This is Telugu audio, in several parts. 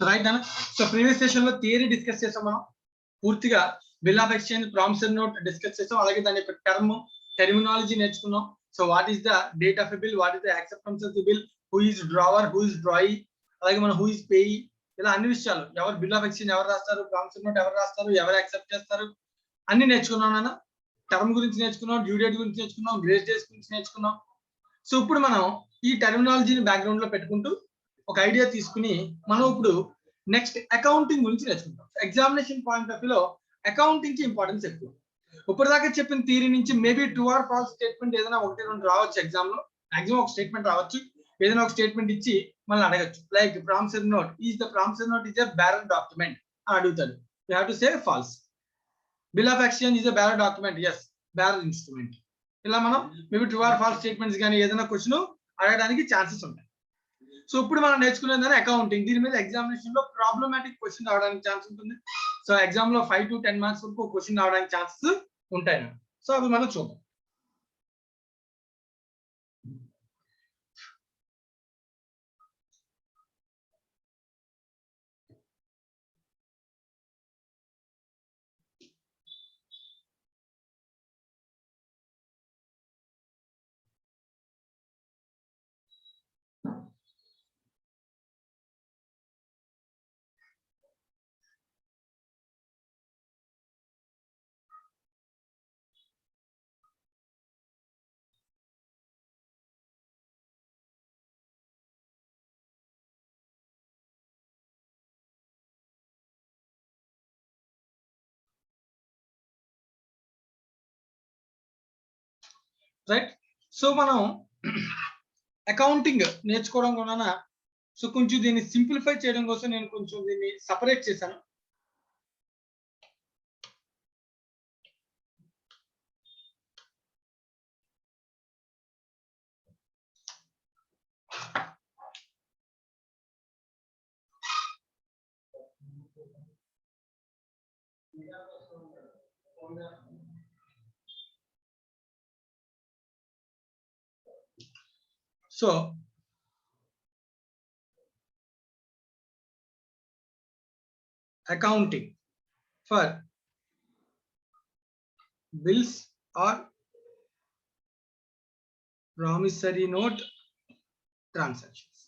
రైట్ అన్న. సో ప్రీవియస్ సెషన్ లో థియరీ డిస్కస్ చేసాం మనం పూర్తిగా. Bill of exchange, promissory note discuss చేసాం. అలాగే దాని యొక్క టెర్మినాలజీ నేర్చుకున్నాం. So what is the date of a bill, what is the acceptance of the bill, who is drawer, who is డ్రాయి, అలాగే మనం హూ ఈస్ పేయి, ఇలా అన్ని విషయాలు, ఎవరు బిల్ ఆఫ్ ఎక్స్చేంజ్ ఎవరు రాస్తారు, ప్రామిసరీ నోట్ ఎవరు రాస్తారు, ఎవరు యాక్సెప్ట్ చేస్తారు, అన్ని నేర్చుకున్నాం నాన్న. టర్మ్ గురించి నేర్చుకున్నాం, డ్యూ డేట్ గురించి నేర్చుకున్నాం, గ్రేస్ డేస్ గురించి నేర్చుకున్నాం. సో ఇప్పుడు మనం ఈ టెర్మినాలజీని బ్యాక్గ్రౌండ్ లో పెట్టుకుంటూ ఒక ఐడియా తీసుకుని మనం ఇప్పుడు నెక్స్ట్ అకౌంటింగ్ గురించి నేర్చుకుంటాం. ఎగ్జామినేషన్ పాయింట్ ఆఫ్ వ్యూలో అకౌంటింగ్ కి ఇంపార్టెన్స్ ఎక్కువ. ఇప్పటిదాకా చెప్పిన థియరీ నుంచి maybe true or false statement ఏదైనా ఒకటి రెండు రావచ్చు ఎగ్జామ్ లో. మాక్సిమం ఒక స్టేట్మెంట్ రావచ్చు, ఏదైనా ఒక స్టేట్మెంట్ ఇచ్చి మనల్ని అడగచ్చు. Like promissory note is a bearer document అని అడుగుతాడు. You have to say false. Bill of exchange is a bearer document, yes bearer instrument. ఇలా మనం maybe true or false statements కానీ ఏదైనా క్వశ్చన్ అడగడానికి ఛాన్సెస్ ఉంటాయి. సో ఇప్పుడు మనం నేర్చుకునేది అకౌంటింగ్. దీని మీద ఎగ్జామినేషన్ లో ప్రాబ్లమాటిక్ క్వశ్చన్ రావడానికి ఛాన్స్ ఉంటుంది. సో ఎగ్జామ్ లో 5 to 10 మార్క్స్ వరకు క్వశ్చన్ రావడానికి ఛాన్సెస్ ఉంటాయి. సో అవి మనం చూద్దాం. రైట్. సో మనం అకౌంటింగ్ నేర్చుకోవడం కూడా సో కొంచెం దీన్ని సింప్లిఫై చేయడం కోసం నేను కొంచెం దీన్ని సపరేట్ చేశాను. So accounting for bills or promissory note transactions.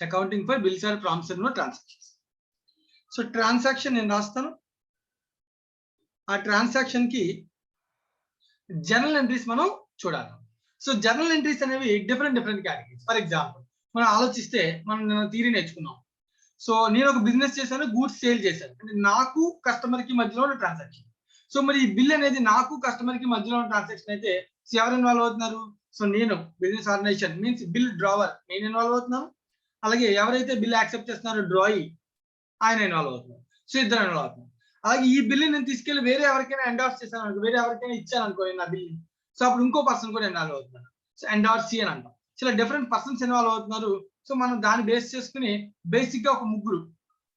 Accounting for bills or promissory note transactions. So transaction నేను రాస్తాను. ఆ ట్రాన్సాక్షన్ కి జర్నల్ ఎంట్రీస్ మనం చూడాలి. సో జర్నల్ ఎంట్రీస్ అనేవి డిఫరెంట్ కేటగిరీస్. ఫర్ ఎగ్జాంపుల్ మనం ఆలోచిస్తే మనం థియరీ నేర్చుకున్నాం. సో నేను ఒక బిజినెస్ చేశాను, గూడ్స్ సేల్ చేశాను, అంటే నాకు కస్టమర్ కి మధ్యలో ఉన్న ట్రాన్సాక్షన్. సో మరి ఈ బిల్ అనేది నాకు కస్టమర్ కి మధ్యలో ఉన్న ట్రాన్సాక్షన్ అయితే ఎవరు ఇన్వాల్వ్ అవుతున్నారు? సో నేను business organization means bill drawer నేను ఇన్వాల్వ్ అవుతున్నాను. అలాగే ఎవరైతే బిల్ యాక్సెప్ట్ చేస్తున్నారో డ్రాయి ఆయన ఇన్వాల్వ్ అవుతున్నారు. సో ఇద్దరు ఇన్వాల్వ్ అవుతున్నారు. అలాగే ఈ బిల్ నేను తీసుకెళ్లి వేరే ఎవరికైనా ఎండార్స్ చేశాను అనుకో, వేరే ఎవరికైనా ఇచ్చాను అనుకో నా బిల్, సో అప్పుడు ఇంకో పర్సన్ కూడా ఇన్వాల్వ్ అవుతున్నారు. సో ఎండార్సీ అని అంటాం. చాలా డిఫరెంట్ పర్సన్స్ ఇన్వాల్వ్ అవుతున్నారు. సో మనం దాన్ని బేస్ చేసుకుని బేసిక్ గా ఒక ముగ్గురు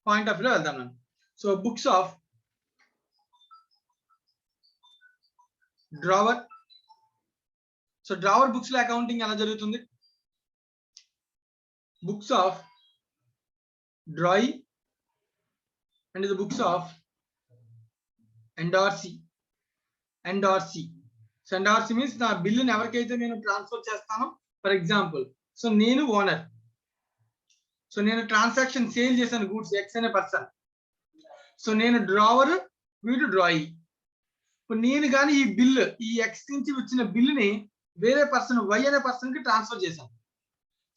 పాయింట్ ఆఫ్ వ్యూలో వెళ్దాం మనం. So books of drawer. So drawer books లో అకౌంటింగ్ ఎలా జరుగుతుంది? Books of drawee and the books of endorsee. So endorsee means నా బిల్లుని ఎవరికైతే నేను ట్రాన్స్ఫర్ చేస్తానో, ఫర్ ఎగ్జాంపుల్ సో నేను ఓనర్, సో నేను ట్రాన్సాక్షన్ సేల్ చేశాను గూడ్స్ ఎక్స్ అనే పర్సన్, సో నేను డ్రావర్, వీడు డ్రాయి. ఇప్పుడు నేను కానీ ఈ బిల్లు ఈ ఎక్స్ నుంచి వచ్చిన బిల్లుని వేరే పర్సన్ వై అనే పర్సన్ కి ట్రాన్స్ఫర్ చేశాను.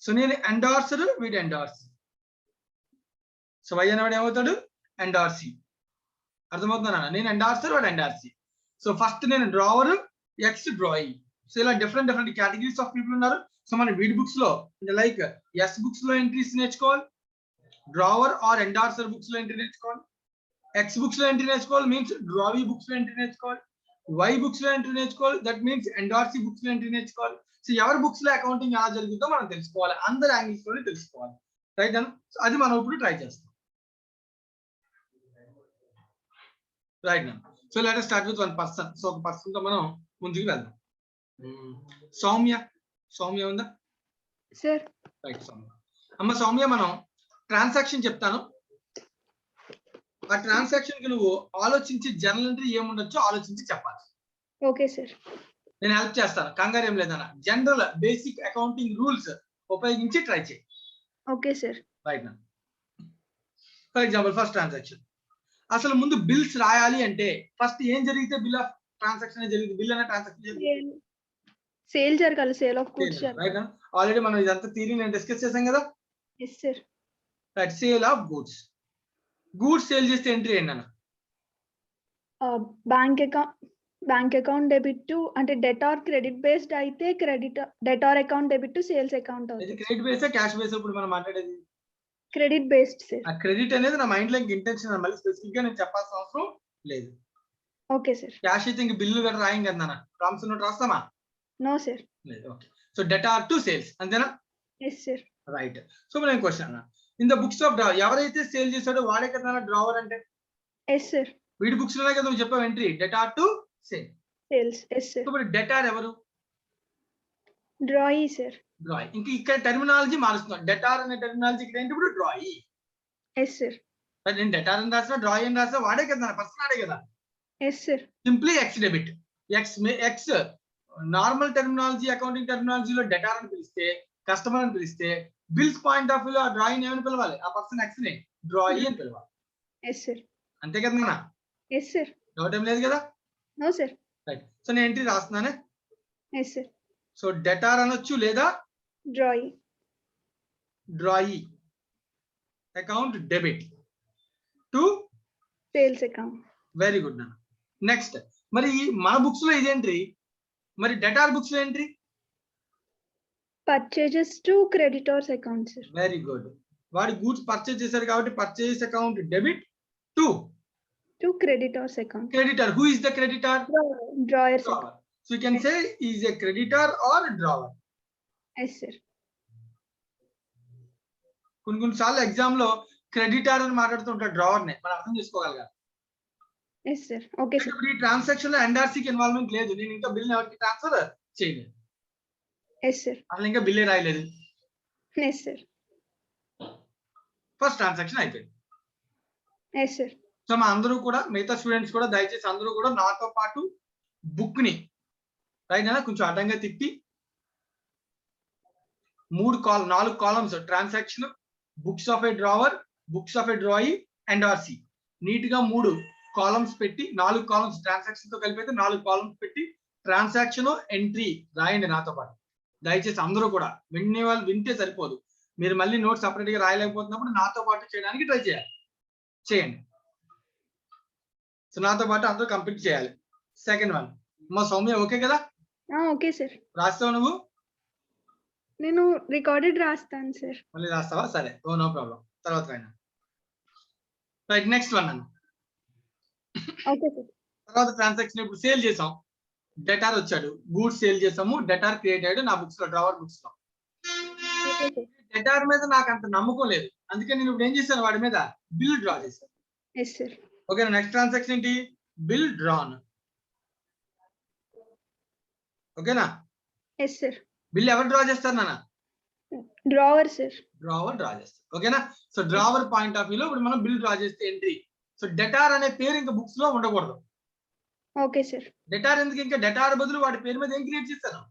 సో నేను ఎండార్సర్, వీడు ఎండార్సీ. సో వై అనేవాడు ఏమవుతాడు? ఎండార్సీ. అర్థమవుతుందా? నేను ఎండార్సర్, వాడు ఎండార్సీ. సో ఫస్ట్ నేను డ్రావర్, ఎక్స్ డ్రాయి. సో ఇలా డిఫరెంట్ కేటగిరీస్ ఆఫ్ పీపుల్ ఉన్నారు. సో మన వీడ్ బుక్స్ లో లైక్ ఎస్ బుక్స్ లో ఎంట్రీస్ నేర్చుకోవాలి, డ్రావర్ ఆర్ ఎండార్సర్ బుక్స్ లో ఎంట్రీ నేర్చుకోవాలి, ఎక్స్ బుక్స్ లో ఎంట్రీ నేర్చుకోవాలి మీన్స్ డ్రావీ బుక్స్ లో ఎంట్రీ నేర్చుకోవాలి, వై బుక్స్ లో ఎంట్రీ నేర్చుకోవాలి దట్ మీన్స్ ఎండార్సీ బుక్స్ లో ఎంట్రీ నేర్చుకోవాలి. సో ఎవరి బుక్స్ లో అకౌంటింగ్ ఎలా జరుగుతుందో మనం తెలుసుకోవాలి, అందరి యాంగిల్స్ లోనే తెలుసుకోవాలి. రైట్ అన్న? సో అది మనం ఇప్పుడు ట్రై చేస్తాం. రైట్ నా? So let us start with one person. So ఒక పర్సన్ తో మనం ముందుకు వెళ్దాం. సౌమ్య ఉందా? సార్. రైట్ సౌమ్య. అమ్మ సౌమ్య, మనం ట్రాన్సాక్షన్ చెప్తాను. ఆ ట్రాన్సాక్షన్ కి నువ్వు ఆలోచించి జర్నల్ ఎంట్రీ ఏముండొచ్చో ఆలోచించి చెప్పాలి. Okay sir. నేను హెల్ప్ చేస్తాను, కంగారు ఏం లేదన్న. జనరల్ బేసిక్ అకౌంటింగ్ రూల్స్ ఉపయోగించి ట్రై చేయి. Okay sir. రైట్ నా. For example first transaction. అసలు ముందు బిల్స్ రాయాలి అంటే ఫస్ట్ ఏం జరిగితే బిల్ ఆఫ్ ట్రాన్సాక్షన్ జరిగింది? బిల్ అనే ట్రాన్సాక్షన్ జరిగింది, సేల్ జరగాలి, సేల్ ఆఫ్ గూడ్స్ రైట్ నా. ఆల్రెడీ మనం ఇదంతా థియరీ నేను డిస్కస్ చేశాం కదా. Yes sir. Right, sale of goods. Goods sale చేస్తే ఎంట్రీ ఏంటన్న? బ్యాంక్ అకౌంట్ డెబిట్ టు, అంటే డెటార్ క్రెడిట్ బేస్డ్ అయితే debtor account debit to sales account అవుతుంది. క్రెడిట్ బేస్ క్యాష్ బేస్ ఇప్పుడు మనం మాట్లాడేది? Credit based sir. ఆ క్రెడిట్ అనేది నా మైండ్ లో ఇంటెన్షన్, మళ్ళీ స్పెసిఫిక్ గా నేను చెప్పాల్సిన అవసరం లేదు. Okay sir. క్యాష్ అయితే ఇంక బిల్లు కూడా రాయం కదా నాన్న, ప్రామిస్ నోట్ రాస్తామా? No sir. లేదు. Okay, so debtor to sales, అంతేనా? Yes sir. రైట్. సో నేను క్వశ్చన్ అన్న, in the books of draw, ఎవరైతే సేల్ చేశాడో వాడే కదా డ్రావర్ అంటే? Yes sir. వీడి బుక్స్ లోనే కదా నువ్వు చెప్పావు entry, debtor to sales. Yes sir. ఇప్పుడు డెటార్ ఎవరు? Drawee sir. డ్రాయీ. ఇంకా ఇక్కడ టెర్మినాలజీ మారుస్తున్నాం. డెటార్ అనే టెర్మినాలజీ ఇక్కడ ఏంటి ఇప్పుడు? డ్రాయీ. Yes sir. నేను డెటార్ అని రాసినా డ్రాయీ అని రాసినా వాడే కదా, పర్సన్ ఆడే కదా. Yes sir. Simply X debit. X normal terminology, accounting టెర్మినాలజీలో డెటార్ అని పిలిస్తే, కస్టమర్ అని పిలిస్తే, బిల్స్ పాయింట్ ఆఫ్ వ్యూలో ఆ డ్రాయింగ్ ఏమని పిలవాలి? ఆ పర్సన్ ఎక్స్ ని డ్రాయీ అని పిలవాలి. Yes sir. అంతే కదా నాన్న? Yes sir. డౌట్ ఏం లేదు కదా? No sir. రైట్. సో నేను ఎంట్రీ రాస్తున్నానే. Yes sir. సో డెటార్ అనొచ్చు లేదా drawee. Drawee account debit to sales account. Very good నాన్న. నెక్స్ట్, మరి మన బుక్స్ లో ఇది ఎంట్రీ, మరి డెటార్ బుక్స్ లో entry? Purchases to creditors account sir. Very good. వాడు గూడ్స్ పర్చేజ్ చేశారు కాబట్టి purchase account debit to creditors account. Creditor. Who is the creditor? Drawer. So you can say is a creditor or drawer. Yes sir. కొన్ని సార్లు ఎగ్జామ్ లో క్రెడిటర్ అని మాట్లాడుతుంటారు డ్రావర్ ని, మనం అర్థం చేసుకోగలగాలి. Yes sir. Okay sir. ఇప్పుడు ఈ ట్రాన్సాక్షన్ లో ఎన్ఆర్సీకి ఇన్వాల్వ్మెంట్ లేదు, నేను ఇంకా బిల్ ఎవరికి ట్రాన్స్ఫర్ చేయలేదు. Yes sir. అసలు ఇంకా బిల్లే రాయలేదు. Yes sir. ఫస్ట్ ట్రాన్సాక్షన్ అయిపోయింది. Yes sir. సో మా అందరూ కూడా, మిగతా స్టూడెంట్స్ కూడా దయచేసి అందరూ కూడా నాతో పాటు బుక్ ని రైట్ అయినా కొంచెం అడ్డంగా తిప్పి 4 columns transaction, books of a drawer, books of a drawee, NRC, neat గా 3 కాలమ్స్ పెట్టి, 4 కాలమ్స్ ట్రాన్సాక్షన్ తో కలిపి అయితే 4 కాలమ్స్ పెట్టి ట్రాన్సాక్షన్ ఎంట్రీ రాయండి నాతో పాటు. దయచేసి అందరూ కూడా వినే వాళ్ళు వింటే సరిపోదు, మీరు మళ్ళీ నోట్స్ సపరేట్ గా రాయలేకపోతున్నప్పుడు నాతో పాటు చేయడానికి ట్రై చేయండి. సో నాతో పాటు అందరూ కంప్లీట్ చేయాలి. సెకండ్ వన్, మా సౌమ్య ఓకే కదా? Okay sir. రాస్తావు నువ్వు? నేను రికార్డెడ్ రాస్తాను సార్. మళ్ళీ రాస్తావా? సరే, ఓ నో ప్రాబ్లం, తర్వాత రాయనా. రైట్, నెక్స్ట్ వన్ అన్న. Okay sir. తర్వాత ట్రాన్సాక్షన్ ఇప్పుడు సేల్ చేసాం, డెటార్ వచ్చాడు, గూడ్స్ సేల్ చేసాము, డెటార్ క్రియేట్ అయ్యాడు నా బుక్స్ లో, డ్రావర్ బుక్స్ లో. డెటార్ మీద నాకు అంత నమ్మకం లేదు, అందుకే నేను ఇప్పుడు ఏం చేశాను, వాడి మీద బిల్ డ్రా చేశాను. Yes sir. ఓకేనా? నెక్స్ట్ ట్రాన్సాక్షన్ ఏంటి? Bill drawn. ఓకేనా? Yes sir. బిల్ ఎవరు డ్రా చేస్తారు నాన్న? Drawer sir. డ్రావర్ డ్రా చేస్తారు. ఓకేనా? సో డ్రావర్ పాయింట్ ఆఫ్ వ్యూలో ఇప్పుడు మనం బిల్ డ్రా చేస్తే ఎంట్రీ. సో డెటార్ అనే పేరు ఇంకా బుక్స్ లో ఉండకూడదు. Okay sir. డెటార్ ఎందుకు? ఇంకా డెటార్ బదులు వాడి పేరు మీద ఏం క్రియేట్ చేశాను?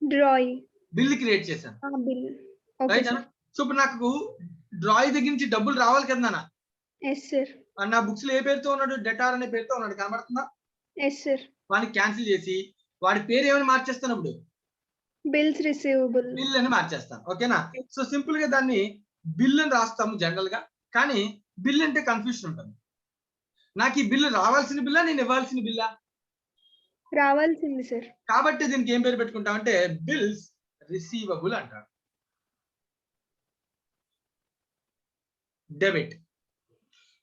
డ్రాయి. బిల్ క్రియేట్ చేశాను. బిల్. రైట్ అన్న? సో ఇప్పుడు నాకు డ్రాయి దగ్గర నుంచి డబ్బులు రావాలి కదా నాన్న? Yes sir. నా బుక్స్ లో ఏ పేరుతో ఉన్నాడు? డెటార్ అనే పేరుతో ఉన్నాడు, కనబడుతుందా? Yes sir. వాడిని క్యాన్సిల్ చేసి వాడి పేరు ఏమని మార్చేస్తాను ఇప్పుడు? Bills receivable. బిల్ అని మార్చేస్తాను. ఓకేనా? సో సింపుల్ గా దాన్ని బిల్ అని రాస్తాము జనరల్ గా, కానీ బిల్ అంటే కన్ఫ్యూషన్ ఉంటుంది. నాకు ఈ బిల్లు రావాల్సిన బిల్లా, నేను ఇవ్వాల్సిన బిల్లా? రావాల్సింది సార్. కాబట్టి దీనికి ఏం పేరు పెట్టుకుంటామంటే బిల్స్ రిసీవబుల్ అంటారు. డెబిట్.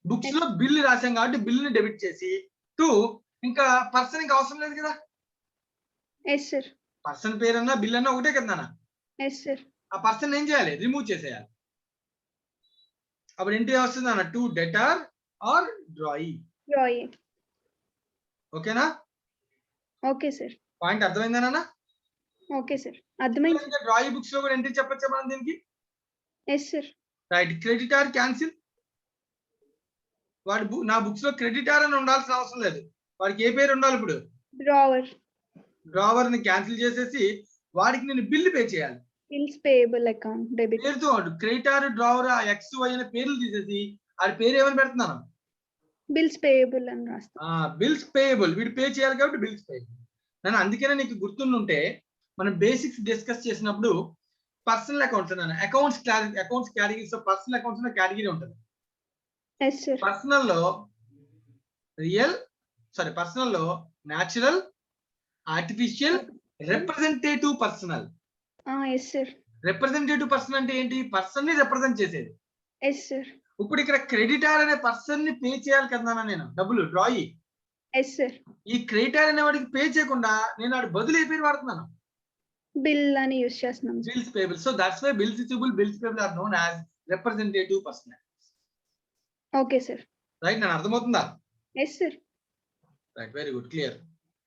బుక్స్ లో బిల్ రాసాం కాబట్టి బిల్లుని డెబిట్ చేసి టు, ఇంకా పర్సన్ ఇంకా అవసరం లేదు కదా. Yes sir. పర్సన్ పేరన్నా బిల్ అన్నా ఒకటే కదా నాన్న? Yes sir. ఆ పర్సన్ ఏం చేయాలి? రిమూవ్ చేసేయాలి. అప్పుడు ఎంట్రీ వస్తుంది అన్న, to debtor or drawee. Drawee. ఓకేనా? Okay sir. పాయింట్ అర్థమైందా నాన్న? ఓకే సార్, అర్థమైంది. డ్రాయి బుక్స్ లో కూడా ఎంట్రీ చెప్పొచ్చా మనం దీనికి? Yes sir. Right. Creditor cancel. వాడు నా బుక్స్ లో క్రెడిటార్ అని ఉండాల్సిన అవసరం లేదు. వాడికి ఏ పేరు ఉండాలి ఇప్పుడు? డ్రావర్. డ్రావర్ ని క్యాన్సిల్ చేసేసి వాడికి నేను బిల్లు పే చేయాలి. Bills payable account debit. పేరుతో క్రెడిటార్ డ్రావర్ ఎక్స్ వై అనే పేర్లు తీసేసి వాడి పేరు ఏమని పెడుతున్నాను? బిల్స్ పేయబుల్ అని రాస్తా. Bills payable. వీడు పే చేయాలి కాబట్టి బిల్స్ పేయబుల్. నేను అందుకనే నీకు గుర్తుంటే మనం బేసిక్స్ డిస్కస్ చేసినప్పుడు పర్సనల్ అకౌంట్స్ అన్నాను. Accounts categories. Personal accounts category ఉంటుంది. Yes sir. పర్సనల్ లో natural, artificial, representative personal. Yes sir. Representative person అంటే ఏంటి? పర్సన్ ని రిప్రజెంట్ చేసేది. Yes sir. ఇప్పుడు ఇక్కడ క్రెడిటార్ అనే పర్సన్ ని పే చేయాలి కదా నేను డబ్బులు డ్రాయి. Yes sir. ఈ క్రెడిటార్ అనే వాడికి పే చేయకుండా నేను వాడి బదులు ఏ పేరు వాడుతున్నాను? బిల్ అని యూస్ చేస్తున్నాం. Bills payable. So that's why bills receivable, bills payable are known as representative person. Okay sir. Right. నేను అర్థమవుతుందా? Yes sir. Right, very good, clear.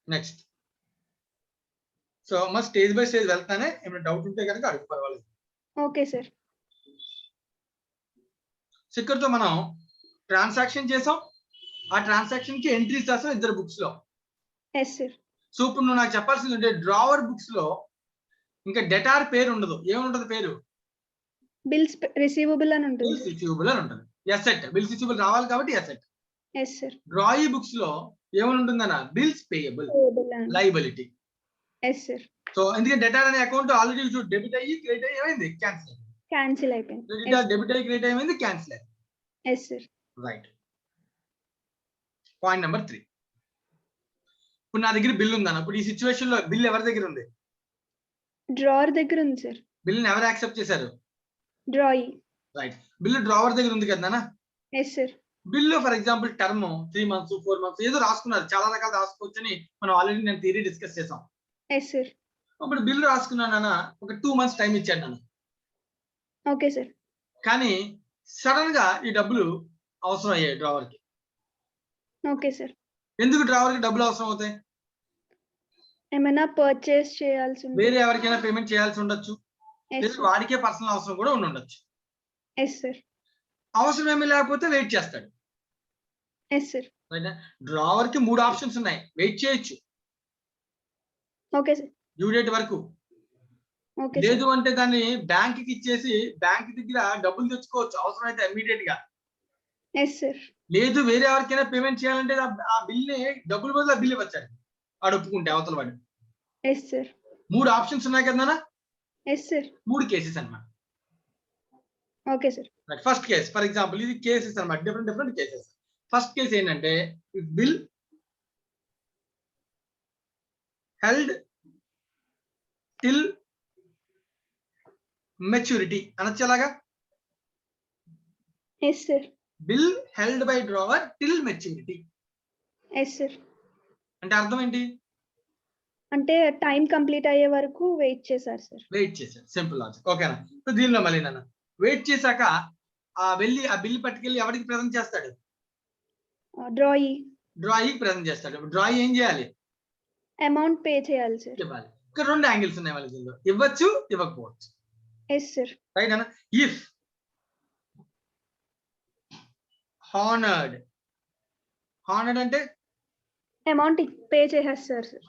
Next. So మా స్టేజ్ బై స్టేజ్ వెళ్తానే ఏమైనా డౌట్ ఉంటే కనుక అడుగు, పర్వాలేదు. Okay sir. ఇక్కడితో మనం ట్రాన్సాక్షన్ చేసాం. ఆ ట్రాన్సాక్షన్ కి ఎంట్రీస్ రాసాం ఇద్దరు బుక్స్ లో. Yes sir. సో ఇప్పుడు నువ్వు నాకు చెప్పాల్సింది అంటే డ్రావర్ బుక్స్ లో ఇంకా డెటార్ పేరు ఉండదు. ఏముంటది పేరు? బిల్స్ రిసీవబుల్ అని ఉంటుంది. బిల్స్ రిసీవబుల్ అని ఉంటుంది. ఎసెట్. బిల్స్ రిసీవబుల్ రావాలి కాబట్టి asset. Yes sir. Drawee books లో ఏమని ఉంటుందన్న? Bills payable, liability. Yes sir. So ఎందుకంటే డెటార్ అనే అకౌంట్ ఆల్రెడీ డెబిట్ అయ్యి క్రెడిట్ అయ్యి ఏమైంది? క్యాన్సిల్ అయిపోయింది. క్రెడిట్ డెబిట్ అయ్యి క్రెడిట్ అయ్యింది, క్యాన్సిల్ అయ్యింది. Yes sir. Right. Point number 3. ఇప్పుడు నా దగ్గర బిల్ ఉందన్న. ఇప్పుడు ఈ సిచ్యువేషన్ లో బిల్ ఎవరి దగ్గర ఉంది? డ్రావర్ దగ్గర ఉంది సార్. బిల్ ఎవరు యాక్సెప్ట్ చేశారు? డ్రాయి. రైట్. బిల్ డ్రావర్ దగ్గర ఉంది కదా. Yes sir. Bill for example term 3 months 4 months ఏదో రాసుకున్నారు. చాలా రకాలు రాసుకోవచ్చని మనం ఆల్రెడీ నేను థియరీ డిస్కస్ చేసాం. Yes sir. ఇప్పుడు బిల్లు రాసుకున్నాను ఒక 2 months టైం ఇచ్చాను నన్ను. Okay sir. కానీ సడన్ గా ఈ డబ్బులు అవసరం అయ్యాయి డ్రావర్ కి. Okay sir. ఎందుకు డ్రావర్ కి డబ్బులు అవసరం అవుతాయి? ఏమైనా పర్చేస్ చేయాల్సి ఉంది. వేరే ఎవరికైనా పేమెంట్ చేయాల్సి ఉండొచ్చు. లేదా వాడికే పర్సనల్ అవసరం కూడా ఉండొచ్చు. Yes sir. అవసరం ఏమీ లేకపోతే వెయిట్ చేస్తాడు. Yes sir. డ్రావర్ కి 3 ఆప్షన్స్ ఉన్నాయి. వెయిట్ చేయొచ్చు. Okay sir. డ్యూ డేట్ వరకు. ఓకే. లేదు అంటే దాన్ని బ్యాంక్ కి ఇచ్చేసి బ్యాంక్ దగ్గర డబ్బులు తెచ్చుకోవచ్చు అవసరం అయితే ఇమ్మీడియట్ గా. Yes sir. లేదు వేరే ఎవరికైనా పేమెంట్ చేయాలంటే ఆ బిల్ ని డబ్బులు బదులు ఆ బిల్ ఇవ్వచ్చాడు వాడు ఒప్పుకుంటే అవతల వాడు. Yes sir. 3 ఆప్షన్స్ ఉన్నాయి కదా. Yes sir. 3 కేసెస్ అన్నమాట. Okay sir. First case for example ఇది కేసెస్ అన్నమాట. Different cases. ఫస్ట్ కేసు ఏంటంటే బిల్ హెల్డ్ టిల్ మెచ్యూరిటీ అనొచ్చు అలాగా. Yes sir. Bill held by drawer till maturity. Yes sir. అంటే అర్థం ఏంటి? అంటే టైం కంప్లీట్ అయ్యే వరకు వెయిట్ చేశారు సార్. వెయిట్ చేశారు. Simple logic. ఓకేనా? సో దీనిలో మళ్ళీ నాన్న వెయిట్ చేశాక వెళ్ళి ఆ బిల్ పట్టుకెళ్ళి ఎవరికి ప్రెజెంట్ చేస్తాడు? డ్రాయికి ప్రెజెంట్ చేస్తాడు. డ్రాయి ఏం చేయాలి? అమౌంట్ పే చేయాలి సార్. ఇవ్వాలి. ఇక్కడ 2 యాంగిల్స్ ఉన్నాయి వాళ్ళ దీనిలో. ఇవ్వచ్చు, ఇవ్వకపోవచ్చు. Yes sir. రైట్ అన్న. ఇఫ్ హానర్డ్ అంటే అమౌంట్ పే చేసేస్తారు సార్.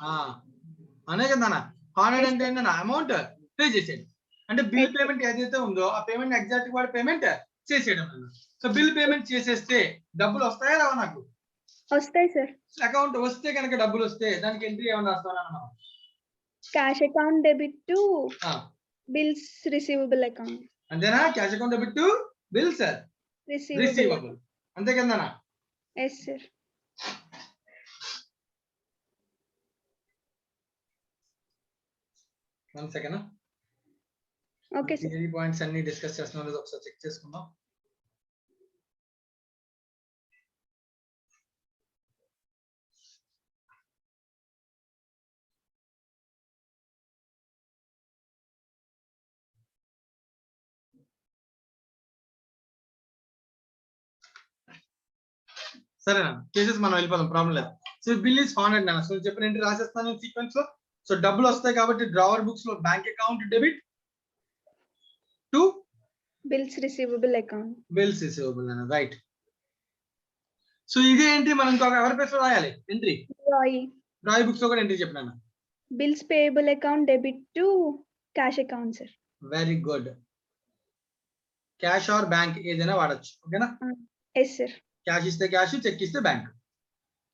అనే కదా. హానర్డ్ అంటే ఏంటన్నా? అమౌంట్ పే చేసేది. అంటే బిల్ పేమెంట్ ఏదైతే ఉందో ఆ పేమెంట్ ఎగ్జాక్ట్ వాడు పేమెంట్ చేసేయడం అన్న. సో బిల్ పేమెంట్ చేసేస్తే డబ్బులు వస్తాయా రావా? నాకు వస్తాయి సార్. అకౌంట్ వస్తే కనుక డబ్బులు వస్తే దానికి ఎంట్రీ ఏమన్నా వస్తానా? Cash account debit to bills receivable account. అంతేనా? Cash account debit to bills receivable. అంతే కదా? Yes sir. One second. Okay sir. ఈ పాయింట్స్ అన్ని డిస్కస్ చేస్తున్నాం లేదా ఒకసారి చెక్ చేసుకుందాం. సరేనా? కేసెస్ మనం వెళ్ళిపోదాం, ప్రాబ్లం లేదు. సో బిల్ ఈస్ హానర్డ్ అన్న. సో చెప్పిన ఎంట్రీ రాసేస్తాను సీక్వెన్స్ లో. సో డబ్బులు వస్తాయి కాబట్టి డ్రావర్ బుక్స్ లో bank account debit to bills receivable account. Bills receivable అన్న రైట్. సో ఇదేంటి మనం ఇంకొక ఎవరి ప్లేస్ లో రాయాలి ఎంట్రీ? డ్రాయి బుక్స్ లో కూడా ఎంట్రీ చెప్పినాను. Bills payable account debit to cash account sir. Very good. Cash or bank ఏదైనా వాడచ్చు. ఓకేనా? Yes sir. క్యాష్ ఇస్తే క్యాష్, చెక్ ఇస్తే బ్యాంక్.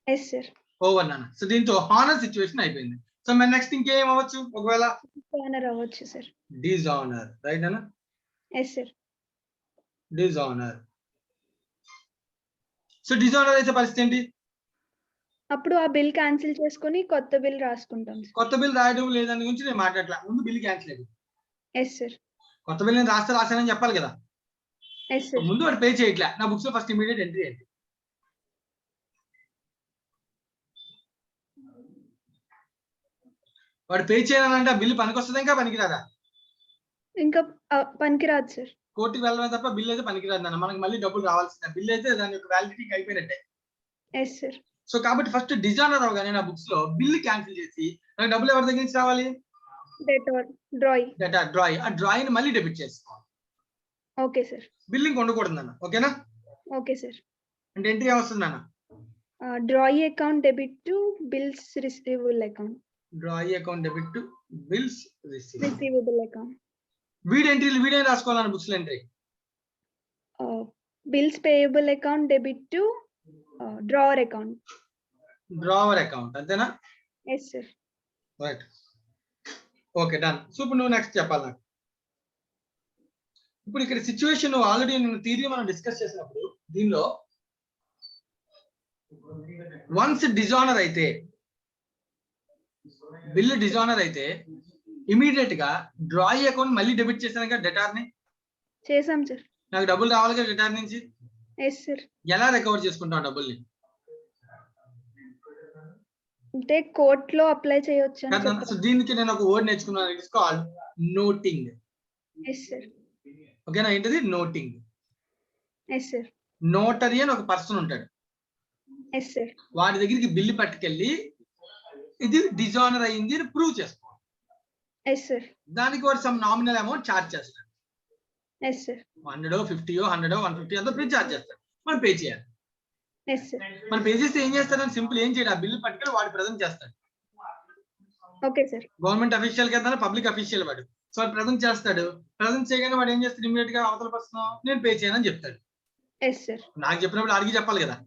Yes sir. ఓవర్ నాన్న. సో దీంతో హానర్ సిచ్యువేషన్ అయిపోయింది. సో మరి నెక్స్ట్ ఇంకేం అవ్వచ్చు? ఒకవేళ డిజానర్ అవ్వచ్చు సార్. డిజానర్ రైట్ అన్న? Yes sir. Dishonour. So dishonour అయితే పరిస్థితి ఏంటి? అప్పుడు ఆ బిల్ క్యాన్సిల్ చేసుకొని కొత్త బిల్ రాసుకుంటాం సార్. కొత్త బిల్ రాయడం లేదని గురించి నేను మాట్లాడట్లా, ముందు బిల్ క్యాన్సిల్ అయ్యింది. Yes sir. కొత్త బిల్ నేను రాసానని చెప్పాలి కదా. Yes sir. ముందు వాడు పే చేయట్లే, నా బుక్స్ లో ఫస్ట్ ఇమీడియట్ ఎంట్రీ ఏంటి? వాడు పే చేయాలంటే ఆ బిల్లు పనికొస్తుంది ఇంకా పనికిరాదా? ఇంకా పనికిరాదు సార్. కోర్టుకి వెళ్ళడమే తప్ప బిల్ అయితే పనికిరాదు అన్న. మనకి మళ్ళీ డబ్బులు రావాల్సిందే. బిల్ అయితే దాని యొక్క వ్యాలిడిటీకి అయిపోయినట్టే. Yes sir. సో కాబట్టి ఫస్ట్ డిజానర్ అవగానే నా బుక్స్ లో బిల్ క్యాన్సిల్ చేసి నాకు డబ్బులు ఎవరి దగ్గర నుంచి రావాలి? డ్రాయ్. ఆ డ్రాయ్ ని మళ్ళీ డెబిట్ చేసుకోవాలి. Okay sir. బిల్లింగ్ ఉండకూడదు అన్న. ఓకేనా? Okay sir. అంటే ఎంట్రీ ఏమొస్తుంది అన్న? Drawee account debit to bills receivable account. Drawee account debit to bills receivable account. వీడేం రాసుకోవాలన్న బుక్స్ లో entry? Bills payable account debit to drawer account. Drawer account అంతేనా? Yes sir. Right. Okay done. So ఇప్పుడు నువ్వు నెక్స్ట్ చెప్పాలి నాకు. ఇప్పుడు ఇక్కడ సిచ్యువేషన్ ఆల్రెడీ నేను థియరీ మనం డిస్కస్ చేసినప్పుడు దీనిలో వన్స్ డిజానర్ అయితే, బిల్ డిజానర్ అయితే ఇమీడియట్ గా డ్రాయ్ అకౌంట్ మళ్ళీ డెబిట్ చేశాను కదా డెటార్ ని. చేసాం సార్. నాకు డబ్బులు రావాలి కదా డెటార్ నుంచి. Yes sir. ఎలా రికవర్ చేసుకుంటావు డబ్బుల్ని? అంటే కోర్ట్ లో అప్లై చేయొచ్చు. సో దీనికి నేను ఒక వర్డ్ నేర్చుకున్నాను. It is called noting. Yes sir. ఓకేనా? ఏంటిది? నోటింగ్. Yes sir. నోటరీ అని ఒక పర్సన్ ఉంటాడు. Yes sir. వాడి దగ్గరికి బిల్లు పట్టుకెళ్ళి ఇది డిజానర్ అయ్యింది అని ప్రూవ్ చేసుకోవాలి. Yes sir. దానికి వాడు సమ్ నామినల్ అమౌంట్ ఛార్జ్ చేస్తాడు. Yes sir. 100, 50, 100, 150 అంతా ప్రీ ఛార్జ్ చేస్తాడు. మనం పే చేయాలి. Yes sir. మనం పే చేస్తే ఏం చేస్తాడని సింపుల్ ఏం చేయడు, ఆ బిల్లు పట్టుకెళ్ళి వాడు ప్రజెంట్ చేస్తాడు. Okay sir. గవర్నమెంట్ అఫీషియల్ కదా, పబ్లిక్ అఫీషియల్ వాడు. సో వాడు ప్రజెంట్ చేస్తాడు. ప్రజెంట్ చేయగానే వాడు ఏం చేస్తాడు? ఇమీడియట్ గా అవతల పర్సన్ నేను పే చేయనని చెప్తాడు. Yes sir. నాకు చెప్పినప్పుడు అడిగి చెప్పాలి కదా.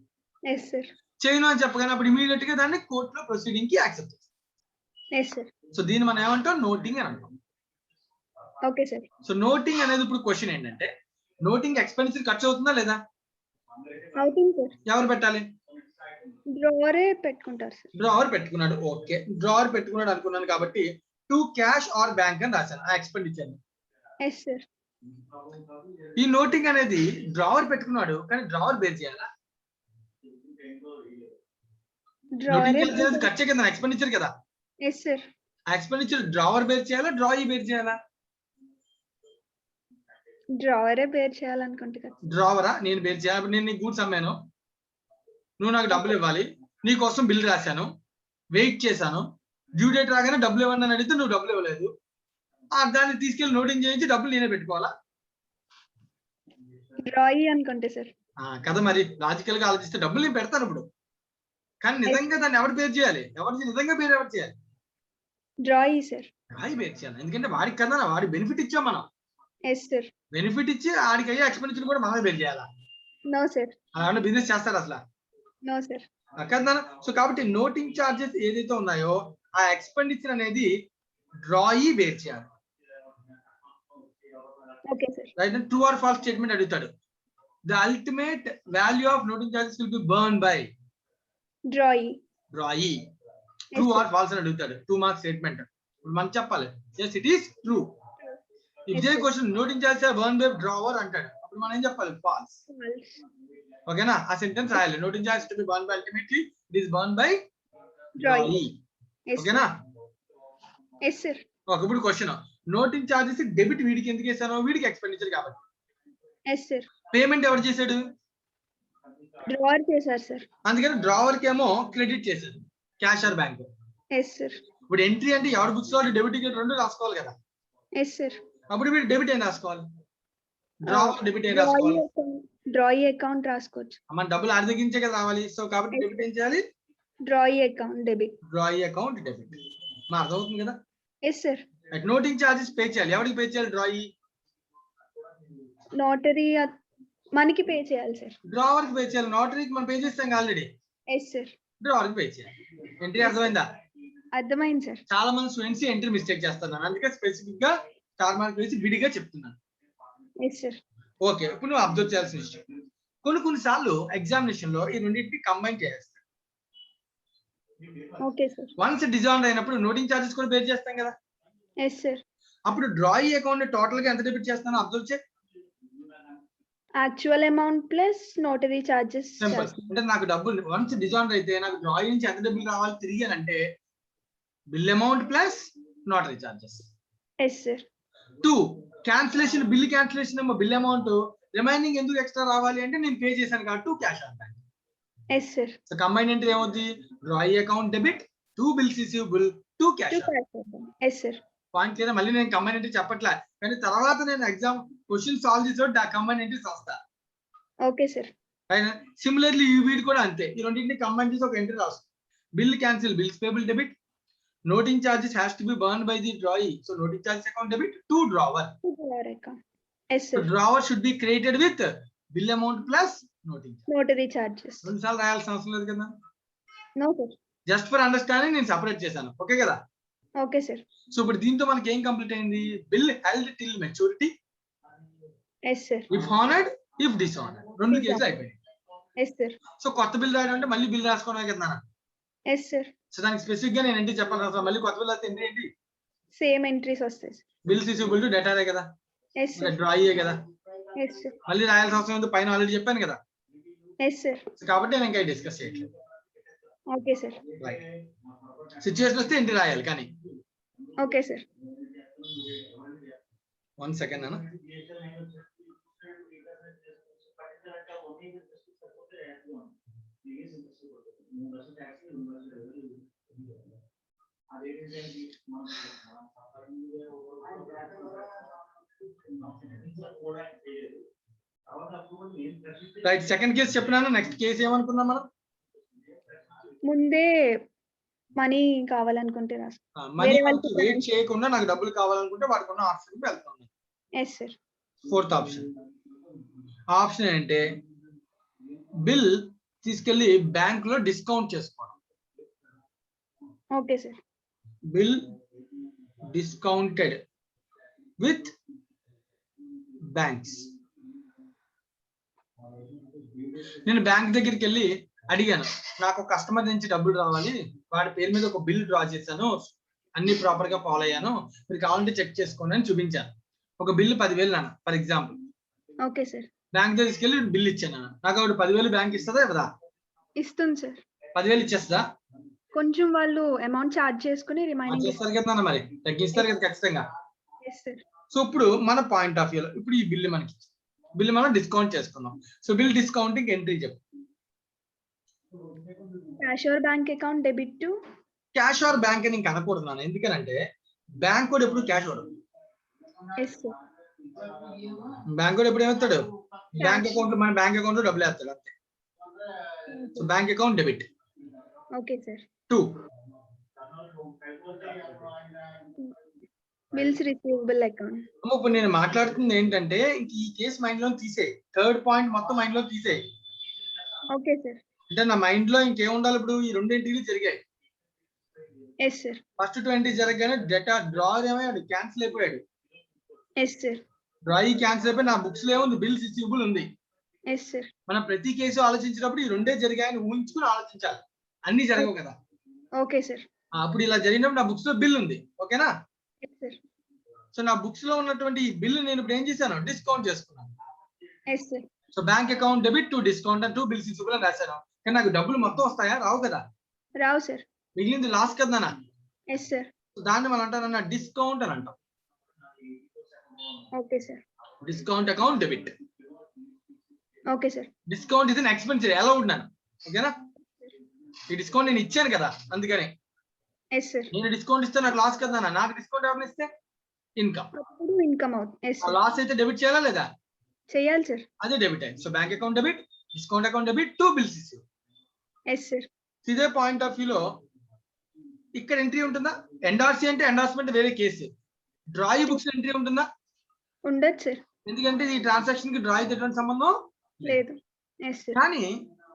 Yes sir. చేయను అని చెప్పగానే అప్పుడు ఇమీడియట్ గా దాన్ని కోర్టులో ప్రొసీడింగ్ కి యాక్సెప్ట్ చేస్తాం. Yes sir. సో దీన్ని మనం ఏమంటాం? నోటింగ్ అని అంటాం. Okay sir. సో నోటింగ్ అనేది ఇప్పుడు క్వశ్చన్ ఏంటంటే, నోటింగ్ ఎక్స్పెన్సివ్ ఖర్చు అవుతుందా లేదా? అవుతుంది సార్. ఎవరు పెట్టాలి? డ్రావరే పెట్టుకుంటారు సార్. డ్రావర్ పెట్టుకున్నాడు. ఓకే, డ్రావర్ పెట్టుకున్నాడు అనుకున్నాను కాబట్టి టు క్యాష్ ఆర్ బ్యాంక్ అని రాశాను ఆ ఎక్స్పెండిచర్. Yes sir. ఈ నోటింగ్ అనేది డ్రావర్ పెట్టుకున్నాడు కానీ డ్రావర్ బేర్ చేయాలా? ఖర్చే కదా, ఎక్స్పెండిచర్ కదా. Yes sir. ఆ ఎక్స్పెండిచర్ డ్రావర్ బేర్ చేయాలా, డ్రాయి బేర్ చేయాలా? డ్రావరే బేర్ చేయాలనుకుంటే కదా. డ్రావరా నేను బేర్ చేయాలి. నేను నీకు గూడ్స్ అమ్మాను, నువ్వు నాకు డబ్బులు ఇవ్వాలి, నీ కోసం బిల్ రాశాను, వెయిట్ చేశాను, డ్యూ డేట్ రాగానే డబ్బులు ఇవ్వండి అని అడిగితే నువ్వు డబ్బులు ఇవ్వలేదు. దాన్ని తీసుకెళ్లి నోటింగ్ చేయించి డబ్బులు నేనే పెట్టుకోవాలా? డ్రాయి అనుకుంటే సార్. కదా మరి లాజికల్ గా ఆలోచిస్తే డబ్బులు నేను పెడతాను ఇప్పుడు, కానీ నిజంగా దాన్ని ఎవరు బేర్ చేయాలి? నిజంగా బేర్ ఎవరు చేయాలి? డ్రాయి సార్. డ్రాయి బేర్ చేయాలి. ఎందుకంటే వాడికి కదా, వాడి బెనిఫిట్ ఇచ్చాం మనం. Yes sir. బెనిఫిట్ ఇచ్చి ఆడికి అయ్యే ఎక్స్పెండిచర్ కూడా మనమే బేర్ చేయాలా? No sir. అలా బిజినెస్ చేస్తారు అసలు? No sir. కదా. సో కాబట్టి నోటింగ్ చార్జెస్ ఏదైతే ఉన్నాయో ఆ ఎక్స్పెండిచర్ అనేది డ్రాయి బేర్ చేయాలి. Okay sir. Right. True or false statement అడుగుతాడు. The ultimate value of noting charges will be borne by drawee. Drawee. True or false అని అడుగుతాడు. 2 మార్క్స్ స్టేట్మెంట్. ఇప్పుడు మనం చెప్పాలి yes it is true. ఇదే question noting charges are borne by drawer అంటాడు, అప్పుడు మనం ఏం చెప్పాలి? ఫాల్స్. ఓకేనా? ఆ సెంటెన్స్ రాయాలి. Noting charges to be borne by ultimately it is borne by drawee. ఓకేనా? Yes sir. ఓకే, ఇప్పుడు క్వశ్చన్ నోటింగ్ చార్జెస్ డెబిట్ వీడికి ఎందుకు వేసాను? వీడికి ఎక్స్పెండిచర్ కాబట్టి. Yes sir. పేమెంట్ ఎవరు చేశాడు? డ్రావర్ చేశారు సార్. అందుకని డ్రావర్ కి ఏమో క్రెడిట్ చేశాడు, cash or bank. Yes sir. ఇప్పుడు ఎంట్రీ అంటే ఎవరి బుక్స్ లో డెబిట్ టికెట్ రెండు రాసుకోవాలి కదా. Yes sir. అప్పుడు మీరు డెబిట్ ఏం రాసుకోవాలి, డ్రావర్ డెబిట్ ఏం రాసుకోవాలి. డ్రాయి అకౌంట్ రాసుకోవచ్చు. మన డబ్బులు అర్ధగించే కదా రావాలి. సో కాబట్టి డెబిట్ ఏం చేయాలి, drawee account debit. Drawee account debit. మా అర్థమవుతుంది కదా. Yes sir. Noting charges pay చేయాలి. ఎవరికి పే చేయాలి, డ్రాయి నోటరీ మనకి పే చేయాలి సార్. డ్రావర్ కి పే చేయాలి. నోటరీకి మనం పే చేస్తాం ఆల్రెడీ. Yes sir. డ్రావర్ కి పే చేయాలి. ఎంట్రీ అర్థమైందా? అర్థమైంది సార్. చాలా మంది స్టూడెంట్స్ ఎంట్రీ మిస్టేక్ చేస్తున్నారు, అందుకే స్పెసిఫిక్ గా స్టార్ మార్క్ వేసి విడిగా చెప్తున్నాను. Yes sir. ఓకే, ఇప్పుడు నువ్వు అబ్జర్వ్ చేయాల్సిన విషయం, కొన్ని సార్లు ఎగ్జామినేషన్ లో ఈ రెండింటిని కంబైన్ చేస్తారు. Okay sir. వన్స్ డిజాల్వ్ అయినప్పుడు నోటింగ్ చార్జెస్ కూడా పే చేస్తాం కదా. Yes sir. అప్పుడు డ్రాయి అకౌంట్ టోటల్ గా ఎంత డెబిట్ చేస్తానో అబ్జర్వ్ చే. Actual amount plus notary charges. Simple. అంటే నాకు డబ్బులు వన్స్ డిజాల్వ్ అయితే నాకు డ్రాయి నుంచి ఎంత డబ్బులు రావాలి తిరిగి అని అంటే bill amount plus notary charges. Yes sir. 2 cancellation, bill cancellation ఏమో బిల్ అమౌంట్, రిమైనింగ్ ఎందుకు ఎక్స్ట్రా రావాలి అంటే నేను పే చేశాను కాబట్టి 2 cash on bank. Yes sir. So combine entry ఏమవుతుంది, drawee account debit, 2 bills receivable, 2 cash. Yes sir. Point clear. మళ్ళీ నేను కంబైన్ ఎంట్రీ చెప్పట్లే, కానీ తర్వాత నేను ఎగ్జామ్ క్వశ్చన్ సాల్వ్ చేసి కంబైన్ ఎంట్రీస్ వస్తా. Okay sir. సిమిలర్లీ ఈ వీడ్ కూడా అంతే. ఈ రెండింటిని కంబైన్ చేసి ఒక ఎంట్రీ రాస్తుంది. Bill cancel, bills payable debit, noting charges has to be burned by the drawee, so noting charges account debit to drawer. Yes sir. So drawer should be created with bill amount plus notary charges. రెండు సార్లు రాయాల్సిన అవసరం లేదు కదా. No sir. Just for understanding నేను సెపరేట్ చేశాను. ఓకే కదా. Okay sir. సో ఇప్పుడు దీంతో మనకి ఏం కంప్లీట్ అయింది, bill held till maturity. yes sir. if honored, if dishonored, రెండు కేసులు అయిపోయాయి. yes sir. సో కొత్త బిల్ రాయడం అంటే మళ్ళీ బిల్ రాసుకోవడమే కదా. yes sir. సో దానికి స్పెసిఫిక్ గా నేను ఏంటి చెప్పాలి అసలు, మళ్ళీ కొత్త బిల్ వస్తే ఏంటి సేమ్ ఎంట్రీస్ వస్తాయి. బిల్స్ రిసీవబుల్ టు డెటారే కదా, yes sir. డ్రాయే కదా. yes sir. మళ్ళీ రాయాల్సిన అవసరం ఉంది, పైన ఆల్రెడీ చెప్పాను కదా. yes sir. కాబట్టి నేను ఇంకా డిస్కస్ చేయట్లేదు. Okay sir. రైట్. సిచువేషన్ వస్తే ఏంటి రాయాలి కానీ. Okay sir. 1 సెకండ్ అన్న. రైట్, సెకండ్ కేసు చెప్పినాను. నెక్స్ట్ కేసు ఏమనుకున్నాం మనం, ముందే మనీ కావాలనుకుంటే మనీ వెయిట్ చేయకుండా నాకు డబ్బులు కావాలనుకుంటే వాడికి ఉన్న ఆప్షన్ వెళ్తాను. yes sir. ఫోర్త్ ఆప్షన్ ఏంటంటే బిల్ తీసుకెళ్లి బ్యాంక్ లో డిస్కౌంట్ చేసుకోవడం. Okay sir. Bill discounted with banks. నేను బ్యాంక్ దగ్గరికి వెళ్ళి అడిగాను, నాకు కస్టమర్ నుంచి డబ్బులు రావాలి, వాడి పేరు మీద ఒక బిల్ డ్రా చేశాను, అన్ని ప్రాపర్ గా ఫాలో అయ్యాను, మీరు కావాలంటే చెక్ చేసుకోండి అని చూపించాను. ఒక బిల్ 10,000 నాన్న for example. Okay sir. Bank దగ్గర తీసుకెళ్ళి బిల్ ఇచ్చాను, నాకు ఆవిడ 10,000 బ్యాంక్ ఇస్తుందా ఇవ్వదా? ఇస్తుంది సార్. 10,000 ఇచ్చేస్తుందా? కొంచెం వాళ్ళు అమౌంట్ చార్జ్ చేసుకుని రిమైనింగ్ చేస్తారు కదా, మరి తగ్గిస్తారు కదా ఖచ్చితంగా. yes sir. సో ఇప్పుడు మన పాయింట్ ఆఫ్ వ్యూలో ఇప్పుడు ఈ బిల్ మనకి బిల్ మనం డిస్కౌంట్ చేసుకున్నాం. సో బిల్ డిస్కౌంటింగ్ ఎంట్రీ చెప్పు. Cash or bank account debit to. Cash or bank అని ఇంకా అనకూడదు నాన్న, ఎందుకనంటే బ్యాంక్ కూడా ఎప్పుడు క్యాష్ వాడు. yes sir. బ్యాంక్ కూడా ఎప్పుడు ఏమవుతాడు, బ్యాంక్ అకౌంట్ లో మన బ్యాంక్ అకౌంట్ లో డబ్బులు వేస్తాడు అంతే. So bank account debit. Okay sir. 2 bills receivable account. ఇప్పుడు నేను మాట్లాడుతుంది ఏంటంటే ఈ కేసు మైండ్ లో తీసేయి, థర్డ్ పాయింట్ మొత్తం మైండ్ లో తీసేయి. Okay sir. అంటే నా మైండ్ లో ఇంకేం ఉండాలి, ఇప్పుడు ఈ 2 ఎంట్రీలు జరిగాయి. yes sir. ఫస్ట్ 20 జరగగానే డేటా డ్రావర్ ఏమయ్యాడు, క్యాన్సిల్ అయిపోయాడు. yes sir. డ్రాయి క్యాన్సిల్ అయిపోయి నా బుక్స్ లో ఏముంది, బిల్స్ రిసీవబుల్ ఉంది. yes sir. మనం ప్రతి కేసు ఆలోచించినప్పుడు ఈ 2 జరిగాయని ఊహించుకుని ఆలోచించాలి, అన్ని జరగవు కదా. Okay sir. అప్పుడు ఇలా జరిగినప్పుడు నా బుక్స్ లో బిల్ ఉంది, ఓకేనా. yes sir. సో నా బుక్స్ లో ఉన్నటువంటి ఈ బిల్ నేను ఇప్పుడు ఏం చేశాను, డిస్కౌంట్ చేసుకున్నాను. yes sir. So bank account debit to discount and 2 bills receivable అని రాశాను. కానీ నాకు డబ్బులు మొత్తం వస్తాయా, రావు కదా. రావు సార్. మిగిలింది లాస్ కదా నా. yes sir. దాన్ని మనం అంటారన్న డిస్కౌంట్ అని అంటాం. Okay sir. Discount account debit. Okay sir. Discount ఇది ఎక్స్పెన్సివ్ అలౌడ్ నాను, ఓకేనా. ఈ డిస్కౌంట్ నేను ఇచ్చాను కదా అందుకని. Yes sir. నేను డిస్కౌంట్ ఇస్తే నాకు లాస్ కదా, నాకు డిస్కౌంట్ ఎవరిని ఇస్తే ఇన్కమ్. అప్పుడు ఇన్కమ్ అవుతుంది. ఎస్ ఆ సార్. లాస్ అయితే డెబిట్ చేయాలా లేదా? చేయాలి సార్. అదే డెబిట్ అయింది. So bank account debit, discount account debit to bills receive. Yes sir. ఇదే పాయింట్ ఆఫ్ వ్యూలో ఇక్కడ ఎంట్రీ ఉంటుందా? ఎండార్సీ అంటే ఎండార్స్మెంట్ వేరే కేసు. డ్రాయి బుక్స్ ఎంట్రీ ఉంటుందా? ఉండదు సార్. ఎందుకంటే ఈ ట్రాన్సాక్షన్ కి డ్రాయి ఎటువంటి సంబంధం లేదు. Yes sir. కానీ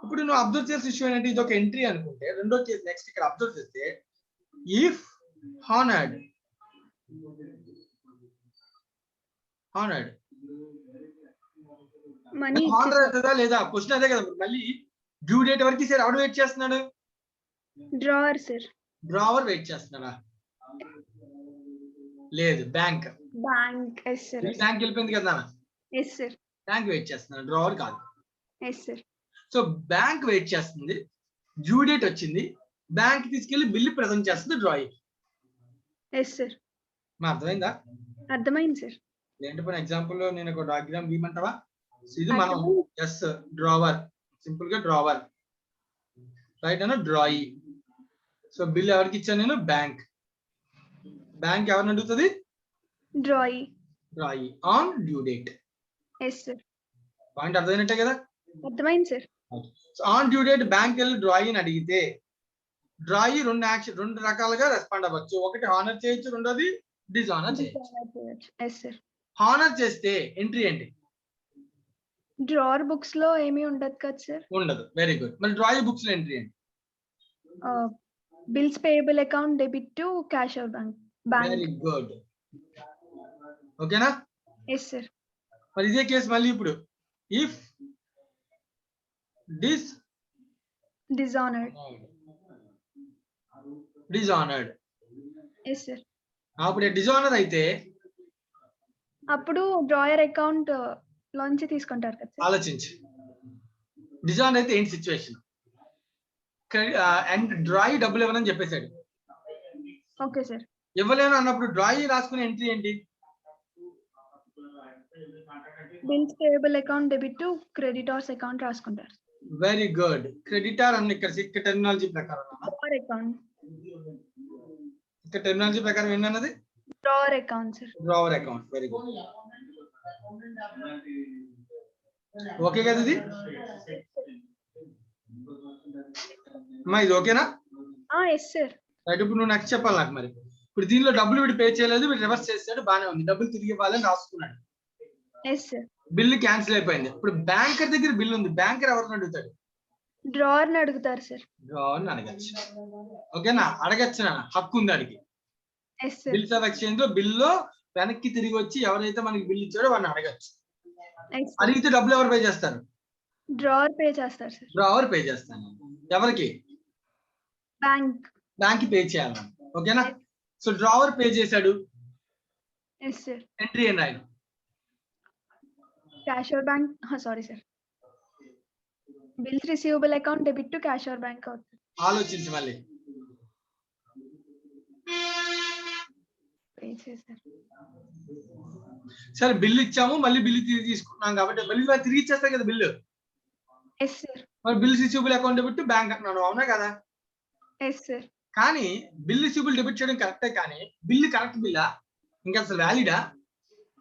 ఇప్పుడు నువ్వు అబ్జర్వ్ చేసే ఇష్యూ ఏంటంటే ఇది ఒక ఎంట్రీ అనుకుంటే, రెండో కేసు నెక్స్ట్ ఇక్కడ అబ్జర్వ్ చేస్తే ఇఫ్ హానర్డ్ మనీ హానర్ అవుతుందా లేదా క్వశ్చన్ అదే కదా. మళ్ళీ డ్యూ డేట్ వరకు సార్ ఎవడు వెయిట్ చేస్తున్నాడు? Drawer sir. డ్రావర్ వెయిట్ చేస్తున్నాడా? లేదు, bank. Bank. Yes sir. Bank వెళ్ళిపోయింది కదా. Yes sir. బ్యాంక్ వెయిట్ చేస్తున్నాడు, డ్రావర్ కాదు. Yes sir. So bank wait చేస్తుంది, డ్యూ డేట్ వచ్చింది, బ్యాంక్ తీసుకెళ్లి బిల్లు ప్రెజెంట్ చేస్తుంది డ్రాయింగ్. Yes sir. మా అర్థమైందా? అర్థమైంది సార్. ఏంటి పోయిన ఎగ్జాంపుల్ లో నేను ఒక డయాగ్రామ్ గీయమంటావా? ఇది మనం ఎస్ డ్రావర్, సింపుల్ గా డ్రావర్ రైట్ అన్న డ్రాయి. సో బిల్ ఎవరికి ఇచ్చాను నేను? బ్యాంక్. బ్యాంక్ ఎవరిని అడుగుతుంది? Drawee. Drawee on due date. Yes sir. Point అర్థమైనట్టే కదా. అర్థమైంది sir. On due date bank వెళ్ళి డ్రాయిని అడిగితే డ్రాయి రెండు రకాలుగా రెస్పాండ్ అవ్వచ్చు. ఒకటి హానర్ చేయొచ్చు, రెండోది డిజానర్ చేయొచ్చు. Yes sir. హానర్ చేస్తే ఎంట్రీ ఏంటి? డ్రావర్ బుక్స్ లో ఏమీ ఉండదు కదా సార్. ఉండదు. Very good. మరి డ్రాయి బుక్స్ లో ఎంట్రీ ఏంటి? Bills payable account debit to cash out bank. Very good. ఓకేనా? Yes sir. మరి ఇదే కేసు మళ్ళీ ఇప్పుడు ఇఫ్ డిజానర్డ్. Yes sir. అప్పుడు డిజానర్ అయితే అప్పుడు డ్రాయర్ అకౌంట్ లోంచి తీసుకుంటారు కదా సార్. ఆలోచించు. డిజానర్ అయితే ఏంటి సిచ్యువేషన్? అండ్ డ్రాయి డబ్బులు ఇవ్వనని చెప్పేశాడు. Okay sir. ఇవ్వలేను అన్నప్పుడు డ్రాయి రాసుకునే ఎంట్రీ ఏంటి? Bills payable account debit to creditors account రాసుకుంటారు. Very good. క్రెడిటార్ అన్న ఇక్కడ టెర్మినాలజీ ప్రకారం, డ్రావర్ అకౌంట్. ఇక్కడ టెర్మినాలజీ ప్రకారం ఏంటన్నది? Drawer account sir. Drawer account. Very good. Okay కదా ఇది? అమ్మా ఇది ఓకేనా? Yes sir. రైట్. ఇప్పుడు నువ్వు నెక్స్ట్ చెప్పాలి నాకు. మరి ఇప్పుడు దీనిలో డబ్బులు వీడు పే చేయలేదు, వీడు రివర్స్ చేస్తాడు, బానే ఉంది, డబ్బులు తిరిగి ఇవ్వాలని రాసుకున్నాడు. Yes sir. బిల్లు క్యాన్సిల్ అయిపోయింది. ఇప్పుడు బ్యాంకర్ దగ్గర బిల్లు ఉంది, బ్యాంకర్ ఎవరిని అడుగుతాడు? డ్రావర్ ని అడుగుతారు సార్. డ్రావర్ ని అడగచ్చు. ఓకేనా? అడగచ్చు నా హక్కు ఉంది అడిగి. Yes sir. Bills of exchange లో బిల్లు వెనక్కి తిరిగి వచ్చి ఎవరైతే మనకి బిల్ ఇచ్చాడో వాడిని అడగచ్చు. అడిగితే డబ్బులు ఎవరు పే చేస్తారు? డ్రావర్ పే చేస్తారు సార్. డ్రావర్ పే చేస్తాను. ఎవరికి? బ్యాంక్. బ్యాంక్ పే చేయాలి. ఓకేనా? సో డ్రావర్ పే చేశాడు. Yes sir. ఎంట్రీ ఏంటి ఆయన? Cash out bank. Sorry sir. Bills receivable account debit to cash out bank అవుతుంది. ఆలోచించి మళ్ళీ పే చేశారు. సరే బిల్లు ఇచ్చాము, మళ్ళీ బిల్లు తిరిగి తీసుకున్నాం కాబట్టి మళ్ళీ తిరిగి ఇచ్చేస్తారు కదా బిల్లు. Yes sir. మరి bill receivable account debit to bank అంటున్నాను, అవునా కదా? Yes sir. కానీ బిల్ రిసీవబుల్ డెబిట్ చేయడం కరెక్టే, కానీ బిల్లు కరెక్ట్ బిల్లా? ఇంకా అసలు వ్యాలిడా?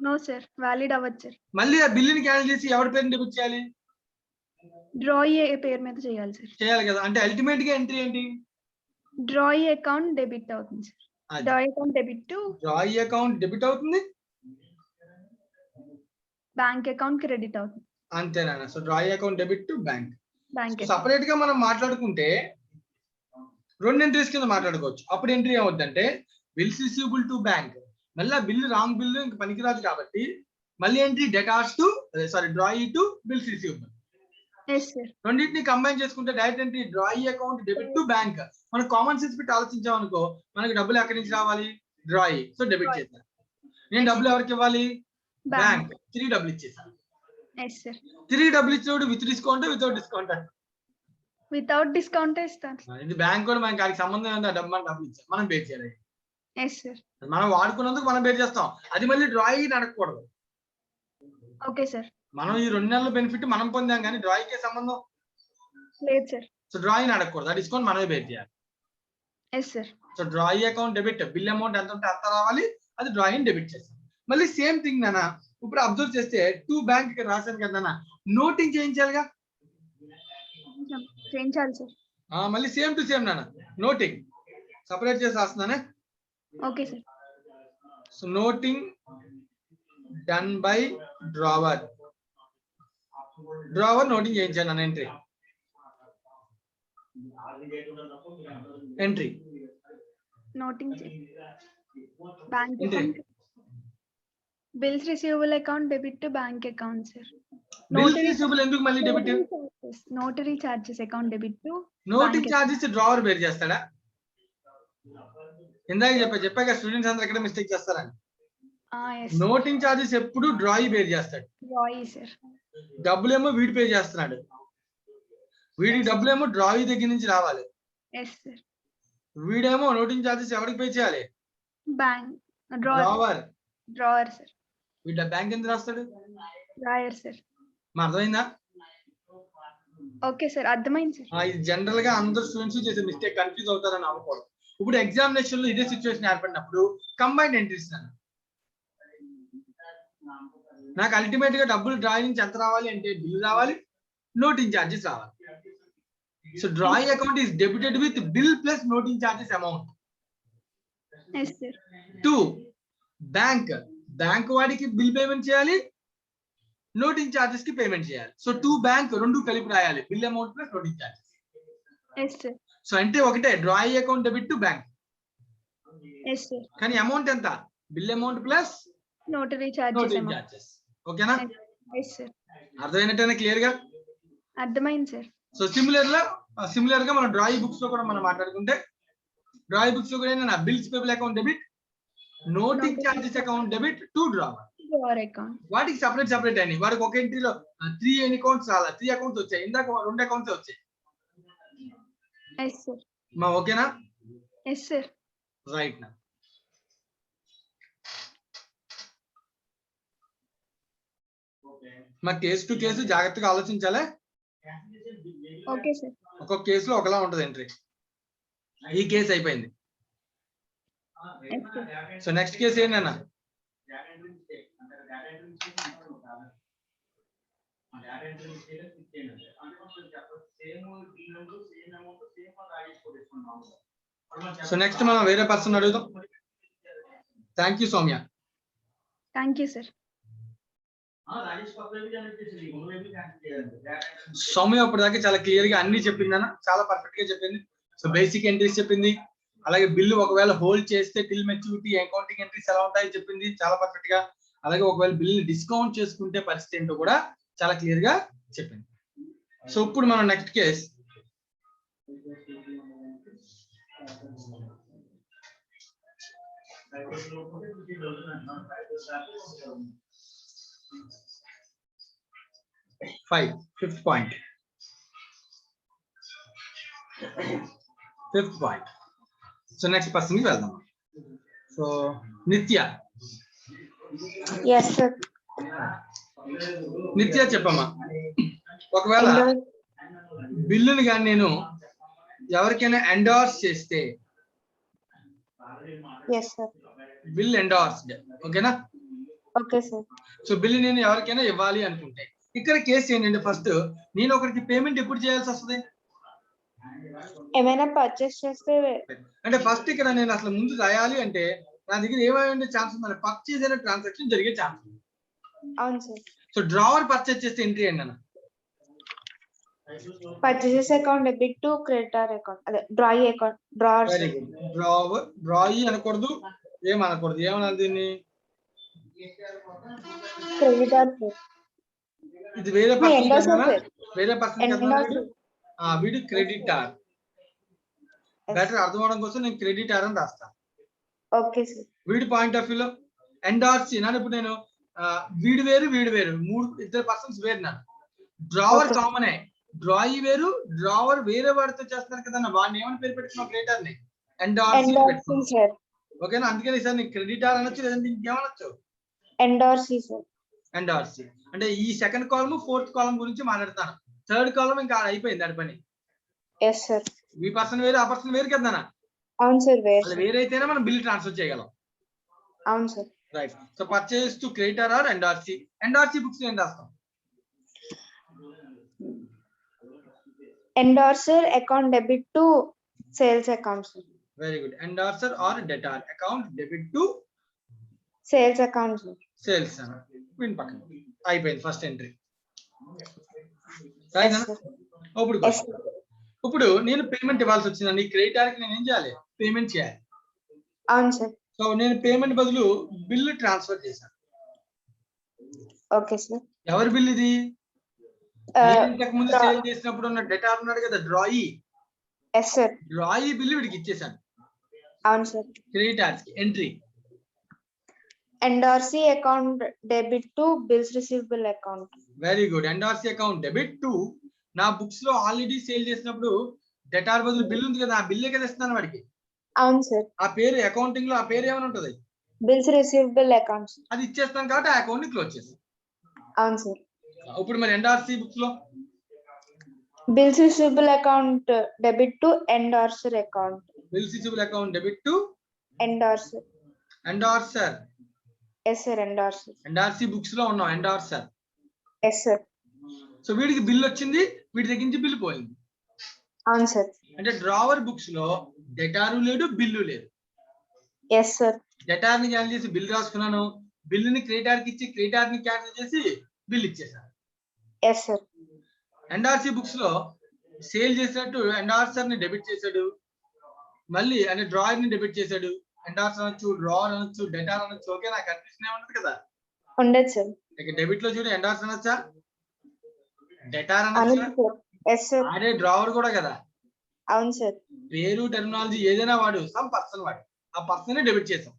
నో సార్, వ్యాలిడ్ అవ్వచ్చు సార్. మళ్ళీ ఆ బిల్లుని క్యాన్సిల్ చేసి ఎవరి పేరుని డెబిట్ చేయాలి? డ్రాయి పేరు మీద చేయాలి సార్. చేయాలి కదా. అంటే అల్టిమేట్ గా ఎంట్రీ ఏంటి? డ్రాయి అకౌంట్ డెబిట్ అవుతుంది sir. Drawee account debit to drawee account debit అవుతుంది, బ్యాంక్ అకౌంట్ క్రెడిట్ అవుతుంది. అంతేనా? So డ్రాయి account debit to bank. Bank separate గా మనం మాట్లాడుకుంటే రెండు ఎంట్రీస్ కింద మాట్లాడుకోవచ్చు. అప్పుడు ఎంట్రీ ఏమవుతుందంటే బిల్స్ రిసీవబుల్ టు బ్యాంక్, మళ్ళీ బిల్లు రాంగ్ బిల్లు ఇంకా పనికిరాదు కాబట్టి మళ్ళీ entry debtors to డ్రాయి to bills receivable. రెండింటిని కంబైన్ చేసుకుంటే direct entry డ్రాయి account debit to bank. మనం కామన్ సెన్స్ పెట్టి ఆలోచించాం అనుకో, మనకి డబ్బులు ఎక్కడి నుంచి రావాలి? డ్రాయి. సో డెబిట్ చేశాను. నేను డబ్బులు ఎవరికి ఇవ్వాలి? బ్యాంక్. తిరిగి డబ్బులు ఇచ్చేసాను. తిరిగి డబ్బులు ఇచ్చినప్పుడు with discount without discount? Without discount ఇస్తాను. ఇది బ్యాంక్ కూడా మనకి దానికి సంబంధం ఏంటో, డబ్బు మనం డబ్బులు ఇచ్చాం, మనం పే చేయాలి. మనం వాడుకున్నందుకు మనం పే చేస్తాం, అది మళ్ళీ డ్రాయి అడగకూడదు. Okay sir. మనం ఈ 2 నెలల బెనిఫిట్ మనం పొందాం, కానీ డ్రాయికే సంబంధం లేదు సార్. సో డ్రాయిని అడగకూడదు, ఆ డిస్కౌంట్ మనమే పే చేయాలి. So drawing account debit bill amount ఎంత ఉంటే అంత రావాలి, అది డ్రాయింగ్ డెబిట్ చేస్తాం. మళ్ళీ సేమ్ థింగ్ నాన్న, ఇప్పుడు అబ్జర్వ్ చేస్తే టు బ్యాంక్ రాశాను కదా, నోటింగ్ చేయించాలిగా. చేయించాలి సార్. మళ్ళీ సేమ్ టు సేమ్ నాన్న, నోటింగ్ సపరేట్ చేసి రాస్తున్నానే. Okay sir. So noting done by drawer, noting చేయించాను నాన్న. Entry noting bank account bills receivable account debit to bank account sir. ఎందుకు మళ్ళీ debit? Notary charges account debit to noting charges drawer bear చేస్తాడా? ఇందాక చెప్పాక స్టూడెంట్స్ అందరూ ఎక్కడ మిస్టేక్ చేస్తారని. నోటింగ్ చార్జెస్ ఎప్పుడు డ్రాయి బేర్ చేస్తాడు. డబ్బులేమో వీడి పే చేస్తున్నాడు, వీడికి డబ్బులేమో డ్రాయి దగ్గర నుంచి రావాలి. వీడేమో నోటింగ్ చార్జెస్ ఎవరికి పే చేయాలి? Bank drawer. సార్. వీళ్ళ బ్యాంక్ ఎంత రాస్తాడు? Drawer sir. మా అర్థమైందా? ఓకే సార్, అర్థమైంది సార్. ఇది జనరల్ గా అందరు స్టూడెంట్స్ చేసే మిస్టేక్, కన్ఫ్యూజ్ అవుతారని అనుకోవడం. ఇప్పుడు ఎగ్జామినేషన్ లో ఇదే సిచ్యువేషన్ ఏర్పడినప్పుడు కంబైన్డ్ ఎంట్రీస్ నాకు అల్టిమేట్ గా డబ్బులు డ్రాయింగ్ నుంచి ఎంత రావాలి అంటే బిల్ రావాలి, నోటింగ్ చార్జెస్ రావాలి. So drawing account is debited with bill plus noting charges amount. To bank వాడికి బిల్ పేమెంట్ చేయాలి, నోటింగ్ చార్జెస్ కి పేమెంట్ చేయాలి. సో టు బ్యాంక్ రెండు కలిపి రాయాలి, bill amount plus noting charges. So అంటే ఒకటే drawing account debit to bank, కానీ అమౌంట్ ఎంత? Bill amount plus notary charges. ఓకేనా? అర్థమైనట్టేనా? క్లియర్ గా అర్థమైంది సార్. సో సిమిలర్ గా మనం డ్రాయింగ్ బుక్స్ లో కూడా మనం మాట్లాడుకుంటే, డ్రాయింగ్ బుక్స్ లో కూడా ఏంటన్నా bills payable account debit, noting charges account debit to drawer account. వాటికి సపరేట్ అయినాయి. వాడికి ఒక ఎంట్రీలో 3 అకౌంట్స్ రాలా, 3 అకౌంట్స్ వచ్చాయి. ఇందాక 2 అకౌంట్స్ వచ్చాయి. మా ఓకేనా? రైట్ నా. మా కేసు టు కేసు జాగ్రత్తగా ఆలోచించాలి. ఒక్కొక్క కేసులో ఒకలా ఉంటది ఎంట్రీ. ఈ కేసు అయిపోయింది. సో నెక్స్ట్ కేసు ఏంటన్నా? సో నెక్స్ట్ మనం వేరే పర్సన్ అడుగుదాం. Thank you Soumya. Thank you sir. Soumya ఇప్పటిదాకా చాలా క్లియర్ గా అన్ని చెప్పిందన్న, చాలా పర్ఫెక్ట్ గా చెప్పింది. సో బేసిక్ ఎంట్రీస్ చెప్పింది, అలాగే బిల్లు ఒకవేళ హోల్డ్ చేస్తే టిల్ మెచ్యూరిటీ అకౌంటింగ్ ఎంట్రీస్ ఎలా ఉంటాయని చెప్పింది చాలా పర్ఫెక్ట్ గా. అలాగే ఒకవేళ బిల్లు డిస్కౌంట్ చేసుకుంటే పరిస్థితి ఏంటో కూడా చాలా క్లియర్ గా చెప్పింది. సో ఇప్పుడు మనం next case fifth point. So next person కి వెళ్దాం. సో నిత్య. నిత్య చెప్పమ్మా. ఒకవేళ బిల్లుని కానీ నేను ఎవరికైనా ఎండార్స్ చేస్తే, బిల్ ఎండార్స్డ్, ఓకేనా? సో బిల్ నేను ఎవరికైనా ఇవ్వాలి అనుకుంటే, ఇక్కడ కేసు ఏంటంటే ఫస్ట్ నేను ఒకరికి పేమెంట్ ఎప్పుడు చేయాల్సి వస్తుంది? ఏమైనా పర్చేస్ చేస్తే. అంటే ఫస్ట్ ఇక్కడ నేను అసలు ముందు రాయాలి అంటే నా దగ్గర ఏమైనా ఛాన్స్ ఉంది? పర్చేజ్ అయిన ట్రాన్సాక్షన్ జరిగే ఛాన్స్ ఉంది. అవును సార్. సో డ్రావర్ పర్చేజ్ చేస్తే ఎంట్రీ ఏంటి అన్న? Purchases account debit to creditor account, అదే డ్రాయి అకౌంట్. డ్రాయి అనకూడదు, ఏమనకూడదు, ఏమన్నా దీన్ని? క్రెడిటర్. ఇది వేరే పర్సన్, వేరే పర్సన్ వీడు క్రెడిటార్. బెటర్ అర్థం అవడం కోసం నేను క్రెడిటార్ అని రాస్తాను. Okay sir. వీడి పాయింట్ ఆఫ్ వ్యూలో ఎండార్స్ నన్ను ఇప్పుడు నేను వీడు వేరు ఇద్దరు పర్సన్స్ వేరు నన్ను. డ్రావర్ కామనే, డ్రాయి వేరు, డ్రావర్ వేరే వాడితో చేస్తున్నారు కదా, వాడిని ఏమని పేరు పెట్టుకున్నావు? క్రెడిటార్ ని ఎండార్సీ పెట్టుకున్నావు. ఓకేనా? అందుకని సార్ నీకు క్రెడిటార్ అనొచ్చు, లేదంటే ఇంకేమనొచ్చు? ఎండార్సీ అంటే ఈ సెకండ్ కాలమ్ ఫోర్త్ కాలమ్ గురించి మాట్లాడతాను. థర్డ్ కాలమ్ ఇంకా అయిపోయింది దాని పని. ఈ పర్సన్ వేరు, ఆ పర్సన్ వేరు కదా. అవును సార్ వేరు అలా సార్. వేరైతేనే మనం బిల్ ట్రాన్స్ఫర్ చేయగలం. అవును sir. Right. So purchase to creditor or endorsee. Endorsee books ఏం రాస్తాం? Endorser account debit to sales account sir. Very good. Endorser or debtor account debit to sales account sir. Sales అన్న విన్ పక్కన అయిపోయింది ఫస్ట్ ఎంట్రీ. Yes, sir. ఇప్పుడు Yes, sir. ఇప్పుడు నేను పేమెంట్ ఇవ్వాల్సి వచ్చిందండి. క్రెడిటార్కి నేను ఏం చేయాలి? పేమెంట్ చేయాలి. అవును సార్. సో నేను పేమెంట్ బదులు బిల్లు ట్రాన్స్ఫర్ చేశాను. Okay sir. ఎవరి బిల్ ఇది? ఇంతకు ముందు సేల్ చేసినప్పుడు ఉన్న డెటార్ ఉన్నాడు కదా, drawee. Yes sir. Drawee bill వీడికి ఇచ్చేసాను. అవును సార్. క్రెడిటార్స్ కి entry endorsee account debit to bills receivable account. Very good. Endorsee account debit to నా బుక్స్ లో ఆల్రెడీ సేల్ చేసినప్పుడు డెటార్ బదులు బిల్ ఉంది కదా, ఆ బిల్లే కదా ఇస్తున్నాను వాడికి. అవును సార్. ఆ పేరు అకౌంటింగ్ లో ఆ పేరు ఏమైనా ఉంటుంది? Bills receivable account. అది ఇచ్చేస్తాను కాబట్టి ఆ అకౌంట్ ని క్లోజ్ చేస్తాను. అవును సార్. ఇప్పుడు మరి ఎండార్సీ బుక్స్ లో bills receivable account debit to endorser account. Bills receivable account debit to endorser. Endorser. Yes sir. Endorser. Endorsee books లో ఉన్నాం ఎండార్సర్. Yes sir. సో వీడికి బిల్ వచ్చింది, వీడి దగ్గర నుంచి బిల్ పోయింది. అవును సార్. అంటే డ్రావర్ బుక్స్ లో డెటారు లేడు, బిల్లు లేదు. Yes sir. డెటార్ ని క్యాన్సిల్ చేసి బిల్ రాసుకున్నాను, బిల్లుని క్రెడిటార్ కి ఇచ్చి క్రెడిటార్ ని క్యాన్సిల్ చేసి బిల్ ఇచ్చేసాను. Yes sir. ఎండార్సీ బుక్స్ లో సేల్ చేసినట్టు ఎండార్సర్ ని డెబిట్ చేశాడు, మళ్ళీ అంటే డ్రాయర్ ని డెబిట్ చేశాడు. ఎండార్సర్ అనొచ్చు, డ్రావర్ అనొచ్చు, డెటార్ అనొచ్చు. ఓకే, నాకు కన్ఫ్యూజన్ ఏముంటుంది కదా. ఉండదు సార్. ఇక డెబిట్ లో చూడు ఎండార్సర్ అనొచ్చా, డెటార్ అనొచ్చా? Yes sir. అదే డ్రావర్ కూడా కదా. అవును సార్. పేరు టెర్మినాలజీ ఏదైనా వాడు, సమ్ పర్సన్ వాడు, ఆ పర్సన్ ని డెబిట్ చేసాం.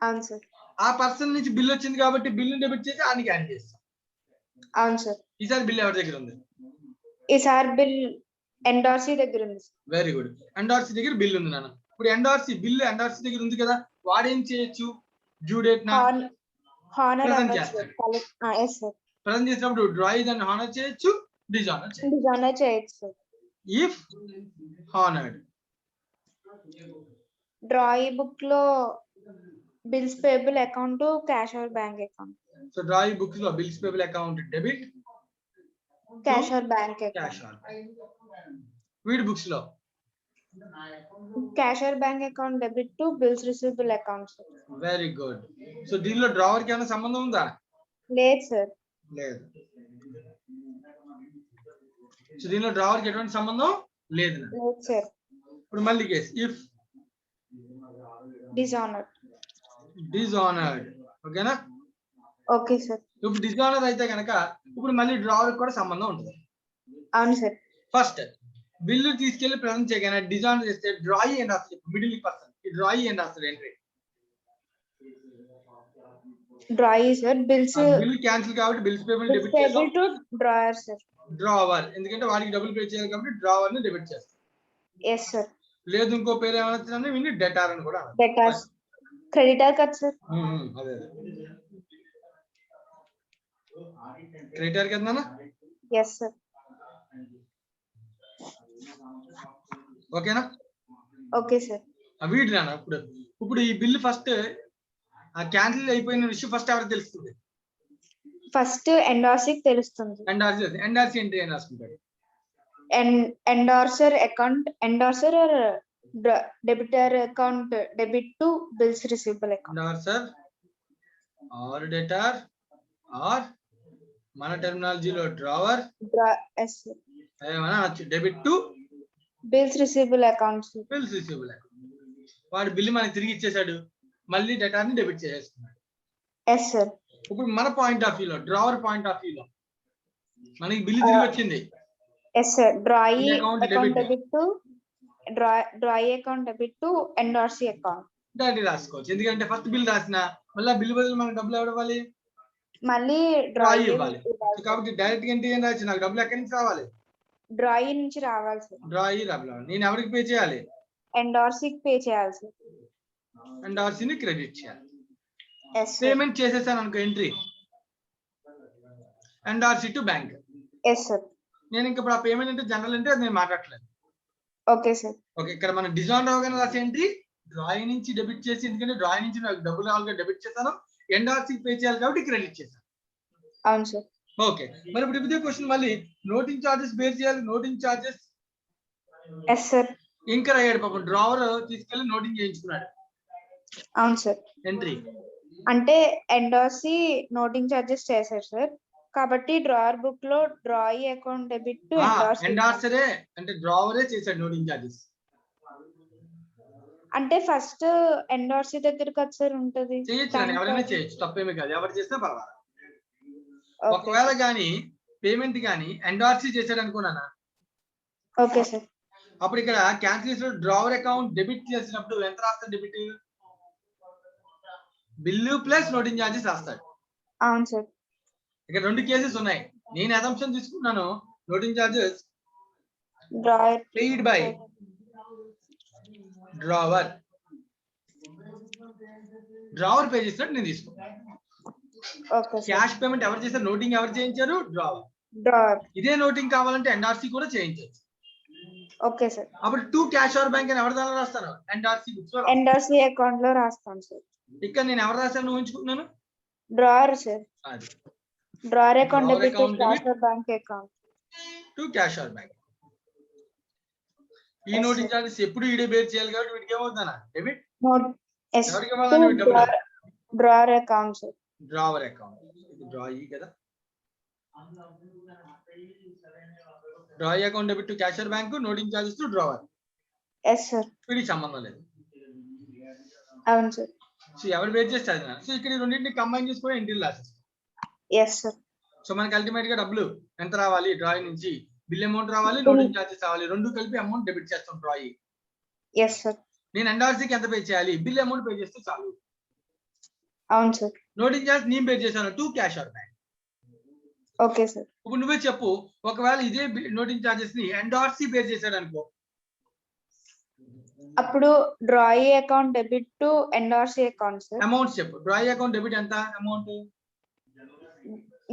అవును సార్. ఆ పర్సన్ నుంచి బిల్ వచ్చింది కాబట్టి బిల్లు డెబిట్ చేసి ఆయనకి యాడ్ చేస్తాం. అవును సార్. ఈసారి బిల్ ఎవరి దగ్గర ఉంది? ఈసారి బిల్ ఎండార్సీ దగ్గర ఉంది. Very good. ఎండార్సీ దగ్గర బిల్ ఉంది నాన్న. ఇప్పుడు ఎండార్సీ బిల్ ఎండార్సీ దగ్గర ఉంది కదా, వాడేం చేయొచ్చు? డ్యూ డేట్ నా హానర్ Present చేస్తారు. Yes sir. ప్రజెంట్ చేసినప్పుడు డ్రాయి దాన్ని హానర్ చేయొచ్చు, డిజానర్ చేయొచ్చు. డిజానర్ చేయొచ్చు sir. If honoured. Drawee book లో bills payable account cash or bank account. So drawee books లో bills payable account debit, cash or bank cash account. On. వీడి బుక్స్ లో cash or bank account debit to bills receivable account. Very good. So దీనిలో డ్రావర్ కి ఏమైనా సంబంధం ఉందా? లేదు సార్. లేదు. సో దీనిలో డ్రావర్ కి ఎటువంటి సంబంధం లేదు. లేదు సార్. ఇప్పుడు మళ్ళీ కేసు ఇఫ్ డిజానర్. డిజానర్డ్. ఓకేనా? Okay sir. ఇప్పుడు డిజానర్ అయితే కనుక ఇప్పుడు మళ్ళీ డ్రావర్ కూడా సంబంధం ఉంటుంది. అవును సార్. ఫస్ట్ బిల్లు తీసుకెళ్లి ప్రజెంట్ చేయగానే డిజానర్ చేస్తే డ్రాయి అండ్ రాస్తారు. మిడిల్ పర్సన్ ఈ డ్రాయి అండ్ రాస్తారు entry. డ్రాయి sir. Bills bill cancel కాబట్టి బిల్స్ పేమెంట్ డెబిట్ పేబుల్ చేస్తాం. To drawer sir. డ్రావర్ ఎందుకంటే వాడికి డబ్బులు పే చేయాలి కాబట్టి డ్రావర్ ని డెబిట్ చేస్తాం. Yes sir. లేదు ఇంకో పేరు ఏమన్నా వీడిని డెటార్ అని కూడా అనొచ్చు. డెటార్. క్రెడిటర్ కదా సార్. అదే క్రెడిటర్ కదా. Yes sir. ఓకేనా? Okay sir. వీడి నాన్న ఇప్పుడు ఈ బిల్ ఫస్ట్ క్యాన్సిల్ అయిపోయిన విషయం ఫస్ట్ ఎవరికి తెలుస్తుంది? ఫస్ట్ ఎండార్సీకి తెలుస్తుంది. ఎండార్సీ ఎంట్రీ అని రాసుకుంటాడు. Endorser account endorser or debtor account debit to bills receivable account. Endorser or debtor or మన టెర్మినాలజీలో డ్రావర్ ఏమన్నా debit to bills receivable accounts. Bills receivable account. వాడు బిల్ మనకి తిరిగి ఇచ్చేసాడు, మళ్ళీ డేటాని డెబిట్ చేసేస్తున్నాడు. Yes sir. ఇప్పుడు మన పాయింట్ ఆఫ్ వ్యూలో డ్రావర్ పాయింట్ ఆఫ్ వ్యూలో మనకి బిల్ తిరిగి వచ్చింది. Yes sir. Drawee account account debit to drawee account debit to endorsee account. Direct రాసుకోవచ్చు. ఎందుకంటే ఫస్ట్ బిల్ రాసిన మళ్ళీ బిల్ బదులు మనకు డబ్బులు ఎవరు ఇవ్వాలి? మళ్ళీ డ్రాయి ఇవ్వాలి. కాబట్టి డైరెక్ట్ ఎంట్రీ ఏం రావచ్చు? నాకు డబ్బులు ఎక్కడి నుంచి రావాలి? డ్రాయి నుంచి రావాలి సార్. డ్రాయి రావాలి. నేను ఎవరికి పే చేయాలి? ఎండార్సీకి పే చేయాలి సార్. ఎండార్సీని క్రెడిట్ చేయాలి. పేమెంట్ చేసేసాను అనుకో entry endorsee to bank. Yes sir. నేను ఇంకా ఇప్పుడు ఆ పేమెంట్ అంటే జనరల్ అంటే అది నేను మాట్లాడట్లేదు. Okay sir. ఓకే, ఇక్కడ మనం డిజాన్ రావుగానే రాసే ఎంట్రీ డ్రాయింగ్ నుంచి డెబిట్ చేసి, ఎందుకంటే డ్రాయింగ్ నుంచి నాకు డబ్బులు ఆల్గా డెబిట్ చేశాను, ఎండార్సీ పే చేయాలి కాబట్టి క్రెడిట్ చేశాను. అవును సార్. ఓకే, మరి ఇప్పుడు ఇదే క్వశ్చన్ మళ్ళీ నోటింగ్ చార్జెస్ బేర్ చేయాలి. Noting charges yes sir. ఇంకర్ అయ్యాడు పాపం, డ్రావర్ తీసుకెళ్లి నోటింగ్ చేయించుకున్నాడు. అవును సార్. ఎంట్రీ అంటే ఎండార్సీ నోటింగ్ చార్జెస్ చేశారు సార్, కాబట్టి డ్రాయర్ బుక్ లో డ్రాయి అకౌంట్ డెబిట్ టు ఎండార్సరే అంటే డ్రావరే చేశాడు నోటింగ్ చార్జెస్. అంటే ఫస్ట్ ఎండార్సీ దగ్గర కదా సార్ ఉంటది. చేయొచ్చు, ఎవరైనా చేయొచ్చు, తప్పేమీ కాదు, ఎవరు చేసినా పర్వాలేదు. ఓకే ఒకవేళ గానీ పేమెంట్ గానీ ఎండార్సీ చేశాడు అనుకున్నానా, ఓకే సార్. అప్పుడు ఇక్కడ క్యాన్సిలేషన్ డ్రావర్ అకౌంట్ డెబిట్ చేసినప్పుడు ఎంత రాస్తాడు? Debit bill plus noting charges రాస్తాడు. అవును సార్. ఇక్కడ రెండు కేసెస్ ఉన్నాయి. నేను అసంప్షన్ తీసుకున్నాను, noting charges drawer paid by drawer, drawer pay చేసినట్టు నేను తీసుకున్నాను. Okay sir. క్యాష్ పేమెంట్ ఎవరు చేశారు? నోటింగ్ ఎవరు చేయించారు? డ్రావర్. డ్రాయర్. ఇదే నోటింగ్ కావాలంటే ఎన్ఆర్సీ కూడా చేయించవచ్చు. Okay sir. అప్పుడు టు క్యాష్ ఆర్ బ్యాంక్ అని ఎవరి దానిలో రాస్తాను? ఎన్ఆర్సీ బుక్స్ లో. ఎండార్సీ అకౌంట్ లో రాస్తాను సార్. ఇక్కడ నేను ఎవరు రాశాను ఊహించుకున్నాను? Drawer sir. అది drawer account Drawer debit to account cash debit. Or bank account. To cash or bank. ఈ నోటింగ్ చార్జెస్ ఎప్పుడు ఈడే బేర్ చేయాలి కాబట్టి వీటికి ఏమవుతానా? డెబిట్ నోట్ ఎస్ ఎవరికి ఇవ్వాలని డబ్బులు? Drawer account sir. Drawer account. Drawee కదా, drawee account debit to cash or bank, noting charges to drawer. Yes sir. వీటికి సంబంధం లేదు. అవును సార్. సో ఎవరు బేర్ చేస్తే అది. సో ఇక్కడ ఈ రెండింటిని కంబైన్ చేసుకొని ఎంట్రీలు రాసేస్తాం. Yes sir. సో మనకి అల్టిమేట్ గా డబ్బులు ఎంత రావాలి? డ్రాయి నుంచి బిల్ అమౌంట్ రావాలి, నోటింగ్ చార్జెస్ రావాలి, రెండు కలిపి అమౌంట్ డెబిట్ చేస్తాం డ్రాయి. Yes sir. నేను ఎన్ఆర్సీకి ఎంత పే చేయాలి? బిల్ అమౌంట్ పే చేస్తే చాలు. అవును సార్. నోటింగ్ చార్జ్ నేను పే చేశాను to cash or bank. Okay sir. ఇప్పుడు నువ్వే చెప్పు, ఒకవేళ ఇదే నోటింగ్ చార్జెస్ ని ఎన్ఆర్సీ పే చేశాడు అనుకో, అప్పుడు drawee account debit to endorsee account sir. Amounts చెప్పు. డ్రాయి అకౌంట్ డెబిట్ ఎంత amount?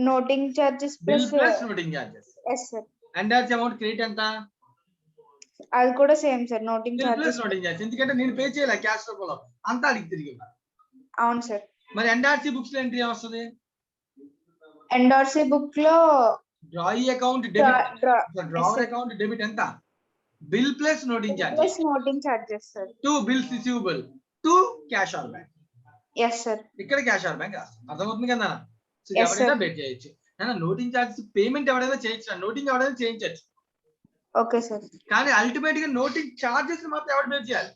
Noting charges bill plus plus noting charges. Yes sir. Endorsee amount credit ఎంత? అది కూడా same sir, noting bill plus charges. Noting charges, ఎందుకంటే నేను పే చేయాలి క్యాష్ రూపంలో, అంతా అడిగి తిరిగి ఇవ్వాలి. అవును సార్. మరి ఎన్ఆర్సీ బుక్స్ లో ఎంట్రీ వస్తుంది? ఎండార్సీ బుక్ లో drawee account debit, drawer account debit ఎంత? Bill plus noting charges plus noting charges sir. To bills receivable to cash or bank. Yes sir. ఇక్కడ క్యాష్ ఆర్ బ్యాంక్ రాస్తాం. అర్థమవుతుంది కదా? సో Yes, ఎవరైనా sir. బేర్ చేయొచ్చు. నోటింగ్ చార్జెస్ పేమెంట్ ఎవరైనా చేయొచ్చు, నోటింగ్ ఎవరైనా చేయించవచ్చు. Okay sir. కానీ అల్టిమేట్ గా నోటింగ్ చార్జెస్ మాత్రం ఎవరు బేర్ చేయాలి?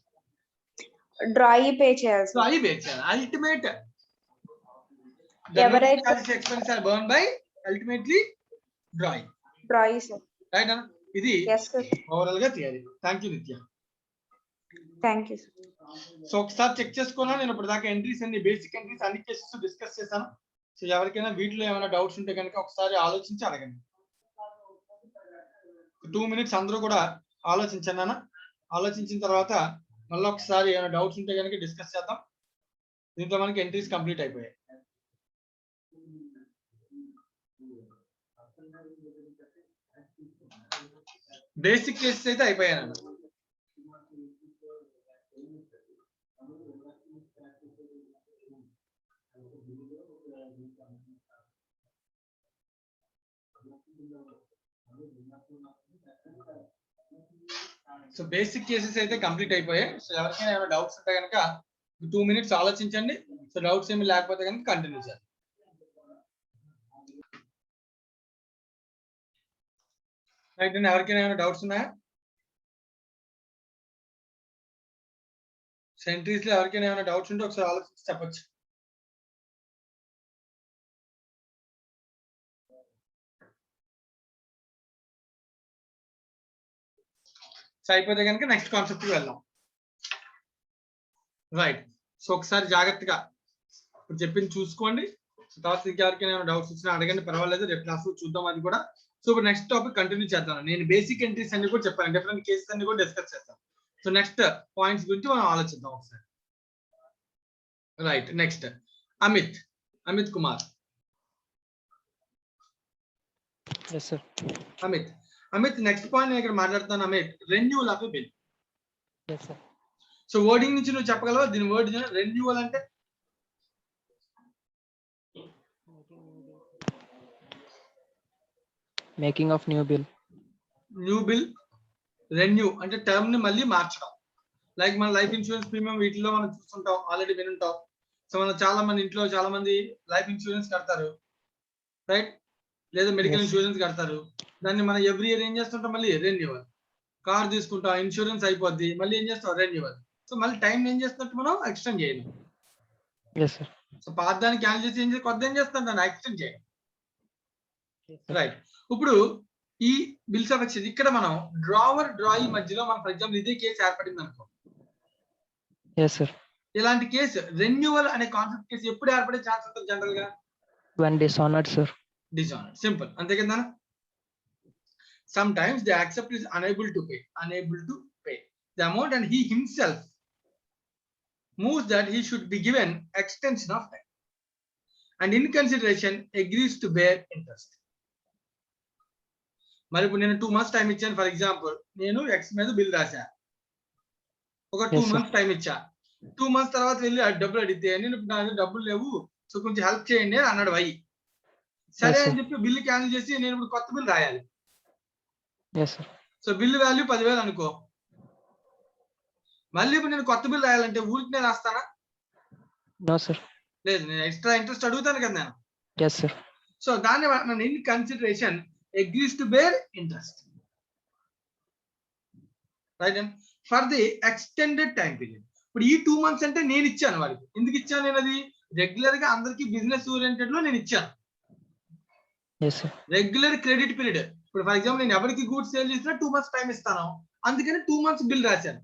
డ్రాయి పే చేయాలి సో సార్. అవి బేర్ చేయాలి. అల్టిమేట్ ఎవరైతే expense are borne by ultimately drawing. Drawee sir. Right అన్న, ఇది ఎస్ సార్. ఓవరాల్ గా theory. Thank you Nithya. Thank you sir. So ఒకసారి చెక్ చేసుకున్నా, నేను ఇప్పుడు దాకా ఎంట్రీస్ అన్ని బేసిక్ ఎంట్రీస్ అన్ని కేసెస్ డిస్కస్ చేశాను. సో ఎవరికైనా వీటిలో ఏమైనా డౌట్స్ ఉంటే కనుక ఒకసారి ఆలోచించి అడగండి. 2 minutes అందరూ కూడా ఆలోచించండి అన్న. ఆలోచించిన తర్వాత మళ్ళీ ఒకసారి ఏమైనా డౌట్స్ ఉంటే కనుక డిస్కస్ చేద్దాం. దీంట్లో మనకి ఎంట్రీస్ కంప్లీట్ అయిపోయాయి. బేసిక్ కేసెస్ అయితే అయిపోయాయి అన్న. సో బేసిక్ కేసెస్ అయితే కంప్లీట్ అయిపోయాయి. సో ఎవరికైనా ఏమైనా డౌట్స్ ఉంటే కనుక 2 minutes ఆలోచించండి. సో డౌట్స్ ఏమి లేకపోతే కనుక కంటిన్యూ చేయాలి. రైట్ అండి, ఎవరికైనా ఏమైనా డౌట్స్ ఉన్నాయా? సెంట్రీస్ లో ఎవరికైనా ఏమైనా డౌట్స్ ఉంటే ఒకసారి ఆలోచించి చెప్పొచ్చు. సో అయిపోతే కనుక నెక్స్ట్ కాన్సెప్ట్ కి వెళ్దాం. రైట్, సో ఒకసారి జాగ్రత్తగా ఇప్పుడు చెప్పింది చూసుకోండి. తర్వాత ఇంకెవరికైనా ఏమైనా డౌట్స్ వచ్చినా అడగండి, పర్వాలేదు, రేపు క్లాస్ లో చూద్దాం అది కూడా. సో ఇప్పుడు నెక్స్ట్ టాపిక్ కంటిన్యూ చేద్దాం. నేను బేసిక్ ఎంట్రీస్ అన్ని కూడా చెప్పాను, డిఫరెంట్ కేసెస్ అన్ని కూడా డిస్కస్ చేస్తాను. సో నెక్స్ట్ పాయింట్స్ గురించి మనం ఆలోచిద్దాం ఒకసారి. Right, next Amit Kumar. Yes, sir. Amit, Amit next point నేను ఇక్కడ మాట్లాడుతాను Amit, renewal of a bill. Yes, sir. So wording నుంచి నువ్వు చెప్పగలవా దీని వర్డ్ రెన్యూవల్ అంటే? Making of new bill. New bill, renew అంటే టర్మ్ ని మళ్ళీ మార్చడం. లైక్ మన లైఫ్ ఇన్సూరెన్స్ ప్రీమియం వీటిలో మనం చూస్తుంటాం, ఆల్రెడీ వినుంటాం. సో మనం చాలా మంది ఇంట్లో చాలా మంది లైఫ్ ఇన్సూరెన్స్ కడతారు, రైట్? లేదా మెడికల్ Yes. ఇన్సూరెన్స్ కడతారు. దాన్ని మనం ఎవ్రీ ఇయర్ ఏం చేస్తుంటాం, మళ్ళీ రెన్యూవల్. కార్ తీసుకుంటాం, ఇన్సూరెన్స్ అయిపోద్ది, మళ్ళీ ఏం చేస్తాం, రెన్యూవల్. సో మళ్ళీ టైం ఏం చేస్తున్నట్టు మనం ఎక్స్టెండ్ చేయాలి. Yes, sir. సో పాత దాన్ని క్యాన్సిల్ చేసి ఏం చేసి కొత్త ఏం చేస్తాం, దాన్ని ఎక్స్టెండ్ చేయాలి, Yes, sir. రైట్? ఇప్పుడు ఈ బిల్స్ ఆఫ్ ఎక్స్చేంజ్ ఇక్కడ మనం డ్రావర్ డ్రాయి మధ్యలో మనం ఫర్ ఎగ్జాంపుల్ ఇదే కేసు ఏర్పడింది అనుకో. Yes, sir. ఇలాంటి కేసు రెన్యూవల్ అనే కాన్సెప్ట్ కేసు ఎప్పుడు ఏర్పడే ఛాన్స్ ఉంటుంది జనరల్ గా? When dishonored, sir. Dishonour, simple, అంతే కదా. Some times the accept is unable to pay the amount and he himself moves that he should be given extension of time and in consideration agrees to bear interest. మరి ఇప్పుడు నేను 2 months టైం ఇచ్చాను, ఫర్ ఎగ్జాంపుల్ నేను ఎక్స్ మీద బిల్ రాశా, ఒక 2 Yes, sir. months టైం ఇచ్చా. 2 months తర్వాత వెళ్ళి ఆ డబ్బులు అడిగితే నేను ఇప్పుడు నా దగ్గర డబ్బులు లేవు, సో కొంచెం హెల్ప్ చేయండి అని అన్నాడు వై. సరే Yes, sir. అని చెప్పి బిల్లు క్యాన్సిల్ చేసి నేను ఇప్పుడు కొత్త బిల్ రాయాలి. Yes, sir. So bill value 10,000 అనుకో. మళ్ళీ ఇప్పుడు నేను కొత్త బిల్ రాయాలంటే ఊరికి నేను రాస్తానా? No, sir. లేదు, నేను ఎక్స్ట్రా ఇంట్రెస్ట్ అడుగుతాను కదా నేను. Yes, sir. సో దాన్ని మనం in consideration agrees to bear interest, right? And for the extended time period. ఇప్పుడు ఈ 2 months అంటే నేను ఇచ్చాను వాడికి. ఎందుకు ఇచ్చాను నేను? అది రెగ్యులర్ గా అందరికి బిజినెస్ ఓరియంటెడ్ లో నేను ఇచ్చాను, Yes, sir. Regular credit period. ఇప్పుడు ఫర్ ఎగ్జాంపుల్ నేను ఎవరికి గూడ్స్ సేల్ చేసినా 2 months టైం ఇస్తాను, అందుకని 2 months బిల్ రాశాను.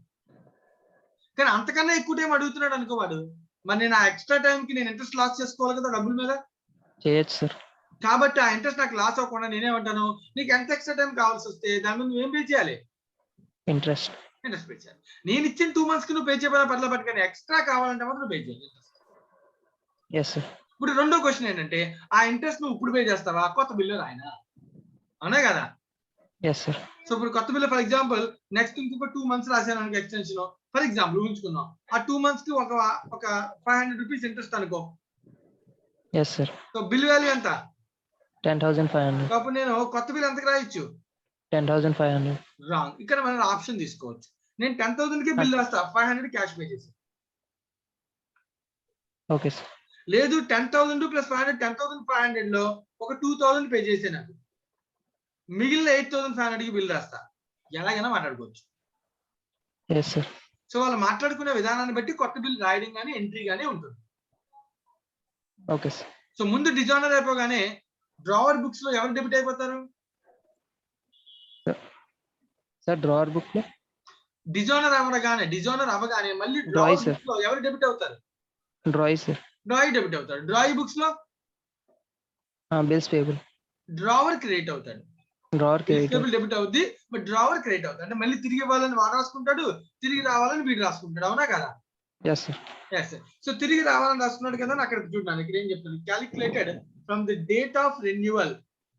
కానీ అంతకన్నా ఎక్కువ టైం అడుగుతున్నాడు అనుకో వాడు, మరి నేను ఆ ఎక్స్ట్రా టైం కి నేను ఇంట్రెస్ట్ లాస్ చేసుకోవాలి కదా డబ్బుల మీద. చేయొచ్చు, sir. కాబట్టి ఆ ఇంట్రెస్ట్ నాకు లాస్ అవ్వకుండా నేనేమంటాను, నీకు ఎంత ఎక్స్ట్రా టైం కావాల్సి వస్తే దాని మీద నువ్వేం పే చేయాలి, Interest. ఇంట్రెస్ట్ పే చేయాలి. నేను ఇచ్చిన 2 months కి నువ్వు పే చేయకపోయినా పర్లేదు, పట్టుకొని ఎక్స్ట్రా కావాలంటే మాత్రం పే చేయాలి. Yes, sir. ఇప్పుడు రెండో క్వశ్చన్ ఏంటంటే, ఆ ఇంట్రెస్ట్ నువ్వు ఇప్పుడు పే చేస్తావా, కొత్త బిల్లు రాయనా? అవునా కదా? Yes, sir. సో ఇప్పుడు కొత్త బిల్లు ఫర్ ఎగ్జాంపుల్ నెక్స్ట్ ఇంకొక 2 months రాశాను అనుకో ఎక్స్టెన్షన్, ఫర్ ఎగ్జాంపుల్ ఊహించుకున్నాం ఆ 2 months కి ఒక 500 రూపీస్ ఇంట్రెస్ట్ అనుకో. Yes, sir. So bill value ఎంత? 10,500. అప్పుడు నేను కొత్త బిల్ ఎంతకు రాయొచ్చు? 10,500. రాంగ్. ఇక్కడ మనం ఆప్షన్ తీసుకోవచ్చు. నేను 10,000 కి బిల్ రాస్తా, 500 క్యాష్ పే చేసి. Okay, sir. లేదు 10,000 ప్లస్ 500 10,500 లో ఒక 2,000 పే చేసే నాకు, మిగిలిన 8,500 కి బిల్ రాస్తా. ఎలాగైనా మాట్లాడుకోవచ్చు. Yes, sir. సో వాళ్ళు మాట్లాడుకునే విధానాన్ని బట్టి కొత్త బిల్ రాయడం కానీ ఎంట్రీ కానీ ఉంటుంది. Okay, sir. సో ముందు డిజానర్ అయిపోగానే డ్రావర్ బుక్స్ లో ఎవరు డెబిట్ అయిపోతారు? Sir, drawer book lo? Dishonour అవ్వగానే మళ్ళీ Drawing, డ్రావర్ sir. బుక్స్ లో ఎవరు డెబిట్ అవుతారు? Drawing, sir. డ్రాయి డెబిట్ అవుతాడు. డ్రాయి బుక్స్ లో Bills payable. డ్రావర్ క్రియేట్ అవుతాడు. Drawer credit. డెబిట్ అవుద్ది, బట్ డ్రావర్ క్రియేట్ అవుతుంది. అంటే మళ్ళీ తిరిగి ఇవ్వాలని వాడు రాసుకుంటాడు, తిరిగి రావాలని వీడు రాసుకుంటాడు. అవునా కదా? Yes, sir. సో తిరిగి రావాలని రాసుకున్నాడు కదా, అక్కడ చూడండి ఇక్కడ ఏం చెప్తాను, calculated from the date of renewal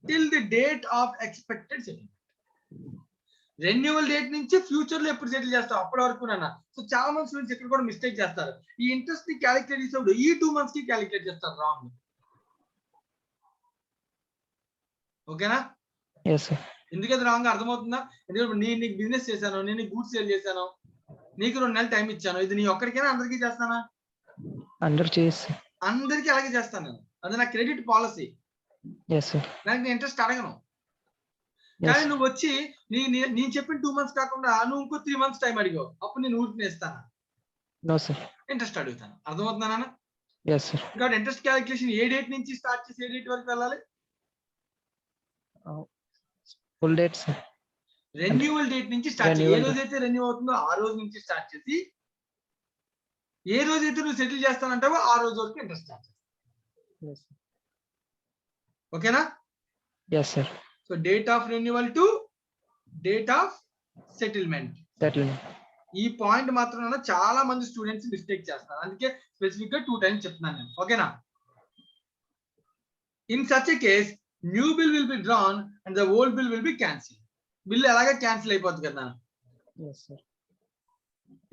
till the date of expected settlement. Renewal date నుంచి ఫ్యూచర్ లో ఎప్పుడు సెటిల్ చేస్తాం అప్పటి వరకు నాన్న. సో చాలా మంది స్టూడెంట్స్ ఇక్కడ కూడా మిస్టేక్ చేస్తారు. ఈ ఇంట్రెస్ట్ ని క్యాలిక్యులేట్ చేసేప్పుడు ఈ 2 months కి క్యాలిక్యులేట్ చేస్తారు, రాంగ్. ఓకేనా? Yes, sir. ఎందుకంటే రాంగ్ అర్థమవుతుందా? ఎందుకంటే నేను నీకు బిజినెస్ చేశాను, నేను నీకు గూడ్స్ సేల్ చేశాను, నీకు 2 నెలలు టైం ఇచ్చాను, ఇది నీ ఒక్కడికైనా అందరికీ చేస్తానా? Under chase. అందరికీ అలాగే చేస్తాను నేను. అది నా క్రెడిట్ పాలసీ. Yes, sir. నాకు నేను ఇంట్రెస్ట్ అడగను. Yes, కానీ sir. నువ్వు వచ్చి నేను చెప్పిన 2 months కాకుండా నువ్వు ఇంకో 3 months టైం అడిగావు, అప్పుడు నేను ఊరికి ఇస్తాను, No, sir. ఇంట్రెస్ట్ అడుగుతాను. అర్థమవుతుందా? Yes, sir. కాబట్టి ఇంట్రెస్ట్ క్యాలిక్యులేషన్ ఏ డేట్ నుంచి స్టార్ట్ చేసి ఏ డేట్ వరకు వెళ్ళాలి? Full date, sir. Renewal date నుంచి స్టార్ట్ చేసి, ఏ Renewal రోజైతే రెన్యూ అవుతుందో ఆ రోజు నుంచి స్టార్ట్ చేసి, ఏ రోజైతే నువ్వు సెటిల్ చేస్తానంటావో ఆ రోజు వరకు ఇంట్రెస్ట్ స్టార్ట్ చేస్తావు. Yes, sir. ఓకేనా? Yes, sir. So date of renewal to date of settlement. Settlement. ఈ పాయింట్ మాత్రం చాలా మంది స్టూడెంట్స్ మిస్టేక్ చేస్తారు, అందుకే స్పెసిఫిక్ గా 2 times చెప్తున్నాను నేను. ఓకేనా? In such a case new bill will be drawn and the old bill will be cancel. Bill ఎలాగే క్యాన్సిల్ అయిపోతుంది కదా. Yes, sir.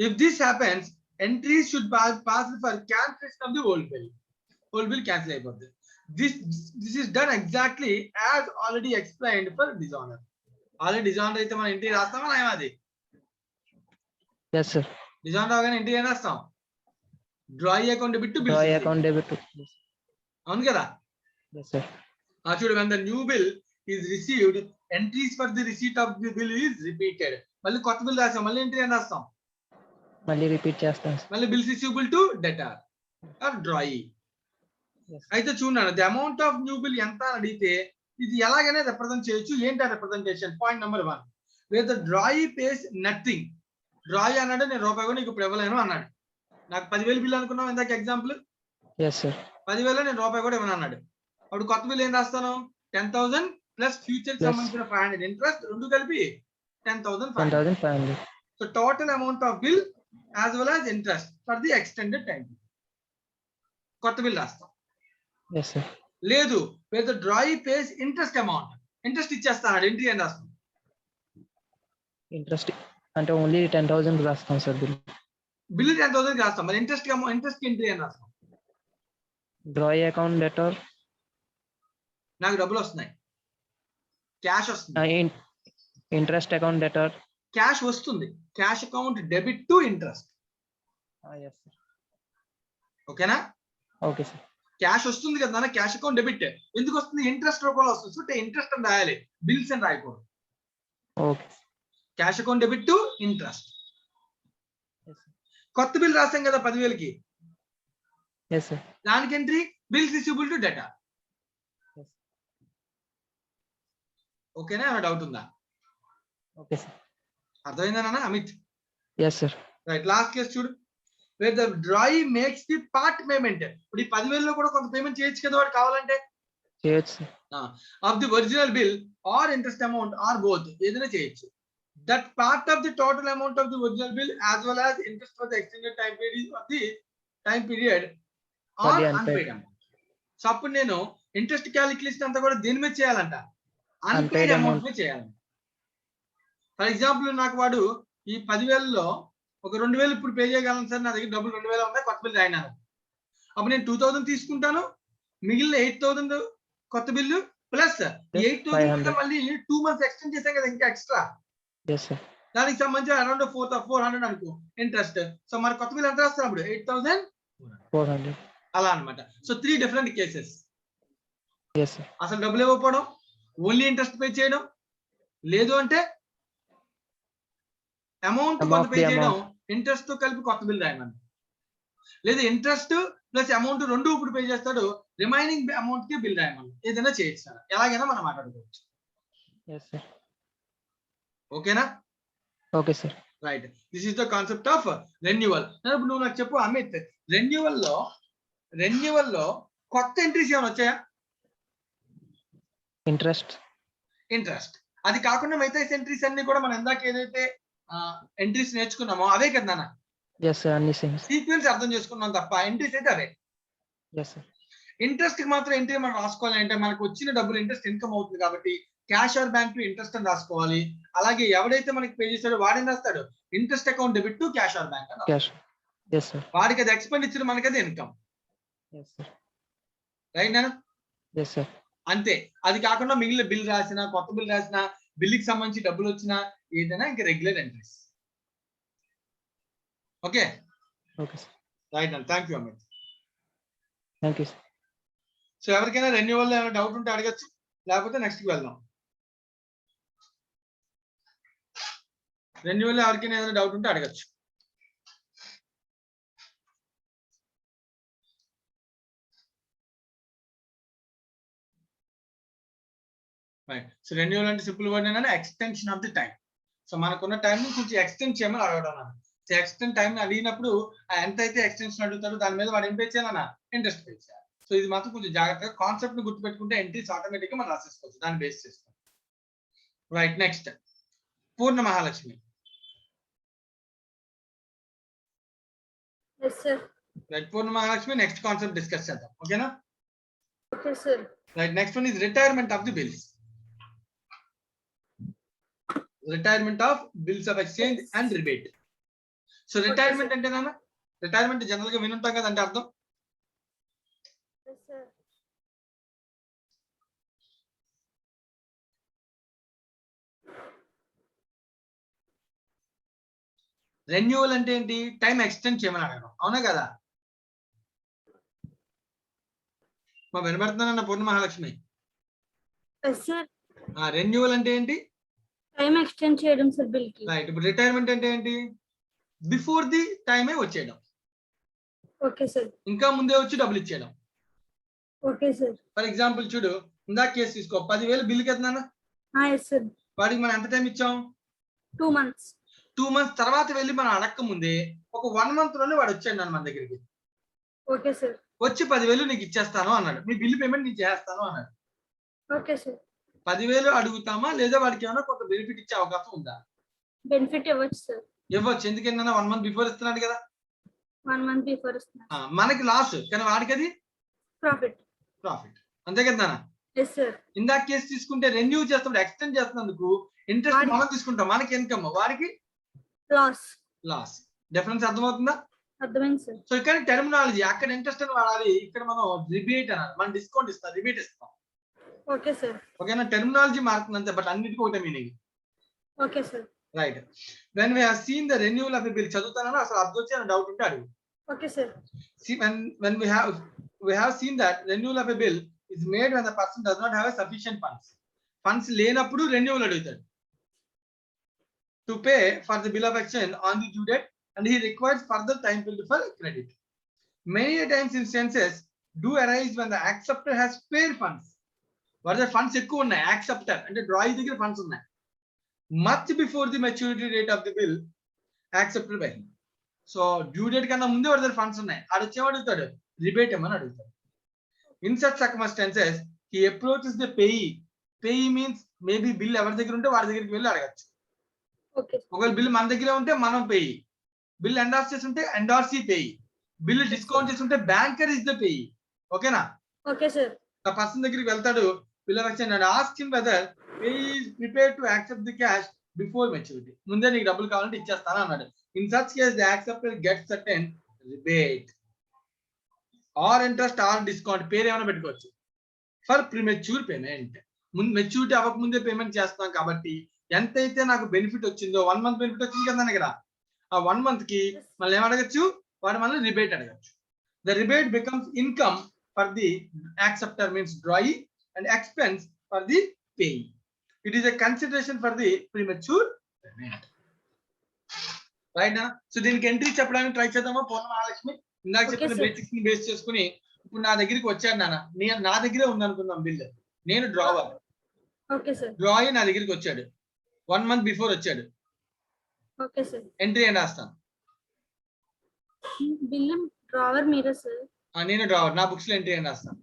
If this happens, entries should pass for cancellation of the old bill. Old bill cancel అయిపోతుంది. This is done exactly as already explained for dishonor. Already dishonor అయితే మనం ఎంట్రీ రాస్తామా అది? Yes, sir. డిజాయిన్ రాగానే ఎంట్రీ ఏం రాస్తాం? డ్రాయి account debit to bill. Draw account debit to. Yes. అవును కదా? Yes, sir. చూడు, when the new bill is received, entries for the receipt of the bill is repeated. మళ్ళీ కొత్త బిల్ రాస్తాం, మళ్ళీ ఎంట్రీ ఏం రాస్తాం? మళ్ళీ రిపీట్ చేస్తాం. మళ్ళీ bills receivable to debtor or drawee. Yes. అయితే చూడండి, the amount of new bill ఎంత అని అడిగితే ఇది ఎలాగైనా రిప్రజెంట్ చేయొచ్చు. ఏంటి representation? Point number 1, where the drawee pays nothing. Drawee అన్నాడు, నేను రూపాయి కూడా నీకు ఇప్పుడు ఇవ్వలేను అన్నాడు. నాకు 10,000 బిల్ అనుకున్నాం ఇందాక ఎగ్జాంపుల్. Yes, sir. 10,000 నేను రూపాయి కూడా ఇవ్వను అన్నాడు. అప్పుడు కొత్త బిల్ ఏం రాస్తాను? 10,000 ప్లస్ ఫ్యూచర్ Yes. సంబంధించిన 500 ఇంట్రెస్ట్ రెండు కలిపి 10,500. 10,500. So total amount of bill as well as interest for the extended time. కొత్త బిల్ రాస్తాం. Yes, sir. లేదు, where the drawee pays interest amount, interest ఇచ్చేస్తాడు, ఎంట్రీ ఏం రాస్తాం? ఇంట్రెస్ట్ అంటే ఓన్లీ 10,000 రాస్తాం సార్ బిల్. బిల్ 10,000 రాస్తాం, మరి ఇంట్రెస్ట్ ఎంట్రీ ఏం రాస్తాం? Draw account debtor. నాకు డబ్బులు వస్తున్నాయి, క్యాష్ వస్తుంది. Interest account debtor. క్యాష్ వస్తుంది, cash account debit to interest. Yes, sir. ఓకేనా? Okay, sir. క్యాష్ వస్తుంది కదా నాన్న, క్యాష్ అకౌంట్ డెబిట్. ఎందుకు వస్తుంది? ఇంట్రెస్ట్ రూపంలో వస్తుంది. సో ఇంట్రెస్ట్ అని రాయాలి, బిల్స్ అని రాయకూడదు. Okay. Cash account debit to interest. Yes, sir. కొత్త బిల్ రాస్తాం కదా 10,000కి, Yes, sir. దానికి entry bills receivable to data. Yes. ఓకేనా? ఏమైనా డౌట్ ఉందా? Okay, sir. అర్థమైందా నాన్న Amit? Yes, sir. Right, last case చూడు, where the drawee makes the part payment. ఇప్పుడు ఈ 10,000లో కూడా కొంత పేమెంట్ చేయొచ్చు కదా వాడు కావాలంటే, చేయొచ్చు. Of the original bill or interest amount or both, ఏదైనా చేయొచ్చు. That part of the total amount of the original bill as well as interest for the extended time period of the time period or unpaid amount. So అప్పుడు నేను ఇంట్రెస్ట్ క్యాలిక్యులేషన్ అంతా కూడా దేని మీద చేయాలంట? అన్పెయిడ్ అమౌంట్ మీద చేయాలంట. ఫర్ ఎగ్జాంపుల్, నాకు వాడు ఈ 10,000లో ఒక 2,000 ఇప్పుడు పే చేయగలను సార్, నా దగ్గర డబ్బులు 2,000 ఉన్నాయి, కొత్త బిల్ రాయినాను. అప్పుడు నేను 2,000 తీసుకుంటాను, మిగిలిన 8,000 కొత్త బిల్లు ప్లస్ 8,000 మళ్ళీ 2 months ఎక్స్టెండ్ చేసాం కదా ఇంకా ఎక్స్ట్రా. Yes, sir. దానికి సంబంధించి అరౌండ్ 400 అనుకో ఇంట్రెస్ట్. సో మరి కొత్త బిల్ ఎంత రాస్తారు అప్పుడు? 8,400 అలా అనమాట. So 3 different cases. Yes, sir. అసలు డబ్బులు ఇవ్వకపోవడం, ఓన్లీ ఇంట్రెస్ట్ పే చేయడం, లేదు అంటే అమౌంట్ కొంత పే చేయడం, ఇంట్రెస్ట్ తో కలిపి కొత్త బిల్ రాయమని. లేదు ఇంట్రెస్ట్ ప్లస్ అమౌంట్ రెండు ఇప్పుడు పే చేస్తాడు, రిమైనింగ్ అమౌంట్ కి బిల్ రాయమని. ఏదైనా చేయొచ్చు, ఎలాగైనా మనం మాట్లాడుకోవచ్చు. Yes, sir. ఓకేనా? Okay, sir. Right, this is the concept of renewal. ఇప్పుడు నువ్వు నాకు చెప్పు అమిత్, రెన్యువల్ లో కొత్త ఎంట్రీస్ ఏమైనా వచ్చాయా? ఇంట్రెస్ట్ అది కాకుండా మిగతా ఎంట్రీస్ అన్ని కూడా మనం ఇందాక ఏదైతే ఎంట్రీస్ నేర్చుకున్నామో అవే కదా నాన్న. Yes, sir. అన్ని సేమ్. సీక్వెన్స్ అర్థం చేసుకున్నాం తప్ప ఎంట్రీస్ అయితే అవే. Yes, sir. ఇంట్రెస్ట్ కి మాత్రం ఎంట్రీ మనం రాసుకోవాలి అంటే మనకు వచ్చిన డబ్బులు ఇంట్రెస్ట్ ఇన్కమ్ అవుతుంది కాబట్టి cash or bank to interest అని రాసుకోవాలి. అలాగే ఎవడైతే మనకి పే చేస్తాడో వాడేం రాస్తాడు? Interest account debit to cash or bank అని. Cash. Yes, sir. వాడికి అది ఎక్స్పెండిచర్, మనకి అది ఇన్కమ్. Yes, sir. రైట్ నాన్న? Yes, sir. అంతే. అది కాకుండా మిగిలిన బిల్ రాసినా, కొత్త బిల్ రాసినా, బిల్లుకి సంబంధించి డబ్బులు వచ్చినా ఏదైనా ఇంకా regular entries. Okay? Okay, sir. Right అండి, thank you Amit. Thank you, sir. So ఎవరికైనా రెన్యువల్ లో ఏమైనా డౌట్ ఉంటే అడగచ్చు, లేకపోతే నెక్స్ట్ కి వెళ్దాం. రెన్యువల్ లో ఎవరికైనా ఏదైనా డౌట్ ఉంటే అడగచ్చు. రైట్, సో రెన్యువల్ అంటే సింపుల్ వర్డ్ ఏంటంటే extension of the time. So మనకున్న టైం ని కొంచెం ఎక్స్టెండ్ చేయమని అడగడం. సో ఎక్స్టెండ్ టైం అడిగినప్పుడు ఎంత అయితే ఎక్స్టెన్షన్ అడుగుతాడో దాని మీద వాడు ఏం పే చేయాలన్నా? ఇంట్రెస్ట్ పే చేయాలి. సో ఇది మాత్రం కొంచెం జాగ్రత్తగా కాన్సెప్ట్ ని గుర్తుపెట్టుకుంటే ఎంట్రీస్ ఆటోమేటిక్ గా మనం రాసేసుకోవచ్చు, దాన్ని బేస్ చేసుకోవాలి. రైట్, నెక్స్ట్ పూర్ణ మహాలక్ష్మి. Yes, sir. రైట్, పూర్ణ మహాలక్ష్మి నెక్స్ట్ కాన్సెప్ట్ డిస్కస్ చేద్దాం. ఓకేనా? Okay, sir. Right, next one is retirement of the bills. Retirement of bills of exchange and rebate. So retirement అంటే నాన్న, రిటైర్మెంట్ జనరల్ గా వినుంటాం కదా, అంటే అర్థం రెన్యూవల్ అంటే ఏంటి? టైం ఎక్స్టెండ్ చేయమని అడగడం, అవునా కదా? మా వినబడుతున్నానన్న పూర్ణ మహాలక్ష్మి. రెన్యూవల్ అంటే ఏంటి? టైం ఎక్స్టెండ్ చేయడం సార్ బిల్ కి. రైట్. ఇప్పుడు రిటైర్మెంట్ అంటే ఏంటి? బిఫోర్ ది టైమే వచ్చేయడం. Okay sir. ఇంకా ముందే వచ్చి డబ్బులు ఇచ్చేయడం. Okay sir. ఫర్ ఎగ్జాంపుల్ చూడు, ఇందాక కేసు తీసుకో, 10,000 బిల్లు కదా, ఎస్ సార్. వాడికి మనం ఎంత టైం ఇచ్చాం? 2 months. 2 months తర్వాత వెళ్ళి మనం అడక్క ముందే ఒక 1 month లోనే వాడు వచ్చాడు మన దగ్గరికి. Okay sir. వచ్చి 10,000 నీకు ఇచ్చేస్తాను అన్నాడు, మీ బిల్లు పేమెంట్ నేను చేస్తాను అన్నాడు. Okay sir. 10,000 అడుగుతామా, లేదా వాడికి ఏమైనా కొంత బెనిఫిట్ ఇచ్చే అవకాశం ఉందా? బెనిఫిట్ ఇవ్వచ్చు సార్. ఇవ్వచ్చు, ఎందుకంటే 1 month బిఫోర్ ఇస్తున్నాడు కదా. 1 month బిఫోర్ ఇస్తున్నారు. మనకి లాస్, కానీ వాడికి అది ప్రాఫిట్. అంతే కదా. Yes sir. ఇందాక కేసు తీసుకుంటే రెన్యూ చేస్తున్నప్పుడు ఎక్స్టెండ్ చేస్తున్నందుకు ఇంట్రెస్ట్ మనం తీసుకుంటాం, మనకి ఇన్కమ్, వాడికి లాస్. డిఫరెన్స్ అర్థమవుతుందా? అర్థమైంది సార్. సో ఇక్కడ టెర్మినాలజీ, అక్కడ ఇంట్రెస్ట్ అని వాడాలి, ఇక్కడ మనం రిబేట్ అనాలి. మనం డిస్కౌంట్ ఇస్తాం, రిబేట్ ఇస్తాం. Okay sir. ఓకేనా? టెర్మినాలజీ మారుతుంది అంతే, బట్ అన్నిటికీ ఒకటే meaning. Okay sir. Right. When we have seen the renewal of a bill, చదువుతానని అసలు అర్థం వచ్చే డౌట్ ఉంటే అడుగు. Okay sir. See, when we have seen that renewal of a bill is made when the person does not have a sufficient funds లేనప్పుడు renewal అడుగుతాడు to pay for the bill of exchange on the due date, and he requires further time period for credit. Many times instances do arise when the acceptor has paid funds. వారి ఫండ్స్ ఎక్కువ ఉన్నాయి, యాక్సెప్టర్ అంటే డ్రాయి దగ్గర ఫండ్స్ ఉన్నాయి, much before the maturity date of the bill accepted by him. So due date కన్నా ముందే వాడి దగ్గర ఫండ్స్ ఉన్నాయి, ఆడొచ్చేమో అడుగుతాడు, రిబేట్ ఏమని అడుగుతాడు. In such circumstances he approaches the payee. Payee means maybe bill ఎవరి దగ్గర ఉంటే వాడి దగ్గరికి వెళ్ళి అడగచ్చు. ఒకవేళ బిల్ మన దగ్గర ఉంటే మనం పేయీ, బిల్ ఎండార్స్ చేసి ఉంటే ఎండార్సీ పేయీ, బిల్ డిస్కౌంట్ చేసి ఉంటే బ్యాంకర్ ఇస్ ద పేయీ. ఓకేనా? Okay sir. ఆ పర్సన్ దగ్గరికి వెళ్తాడు, bill of exchange, and ask him whether payee is prepared to accept the cash before maturity. ముందే నీకు డబ్బులు కావాలంటే ఇచ్చేస్తాను అన్నాడు. In such case, the acceptor gets certain rebate or interest or discount. పేరు ఏమైనా పెట్టుకోవచ్చు. ఫర్ ప్రీమెచ్యూర్ పేమెంట్, మెచ్యూరిటీ అవ్వకముందే పేమెంట్ చేస్తాం కాబట్టి ఎంతైతే నాకు బెనిఫిట్ వచ్చిందో, 1 month బెనిఫిట్ వచ్చింది కదా ఇక్కడ, ఆ 1 month కి మళ్ళీ ఏం అడగచ్చు, వాడు మళ్ళీ రిబేట్ అడగచ్చు. The rebate becomes income for the acceptor, means డ్రాయి, and expense for the paying. It is a consideration for the premature payment. Right నా? సో దీనికి ఎంట్రీ చెప్పడానికి ట్రై చేద్దామా పూర్ణ మహాలక్ష్మి? ఇందాక చెప్పిన బేసిక్స్ ని బేస్ చేసుకుని ఇప్పుడు నా దగ్గరికి వచ్చాడు నాన్న, నా దగ్గరే ఉంది అనుకుందాం బిల్, నేను డ్రావర్, డ్రాయి నా దగ్గరికి వచ్చాడు, 1 month బిఫోర్ వచ్చాడు. ఎంట్రీ అని రాస్తాను. డ్రావర్ మీరే సార్? నేను డ్రావర్, నా బుక్స్ లో ఎంట్రీ అని రాస్తాను.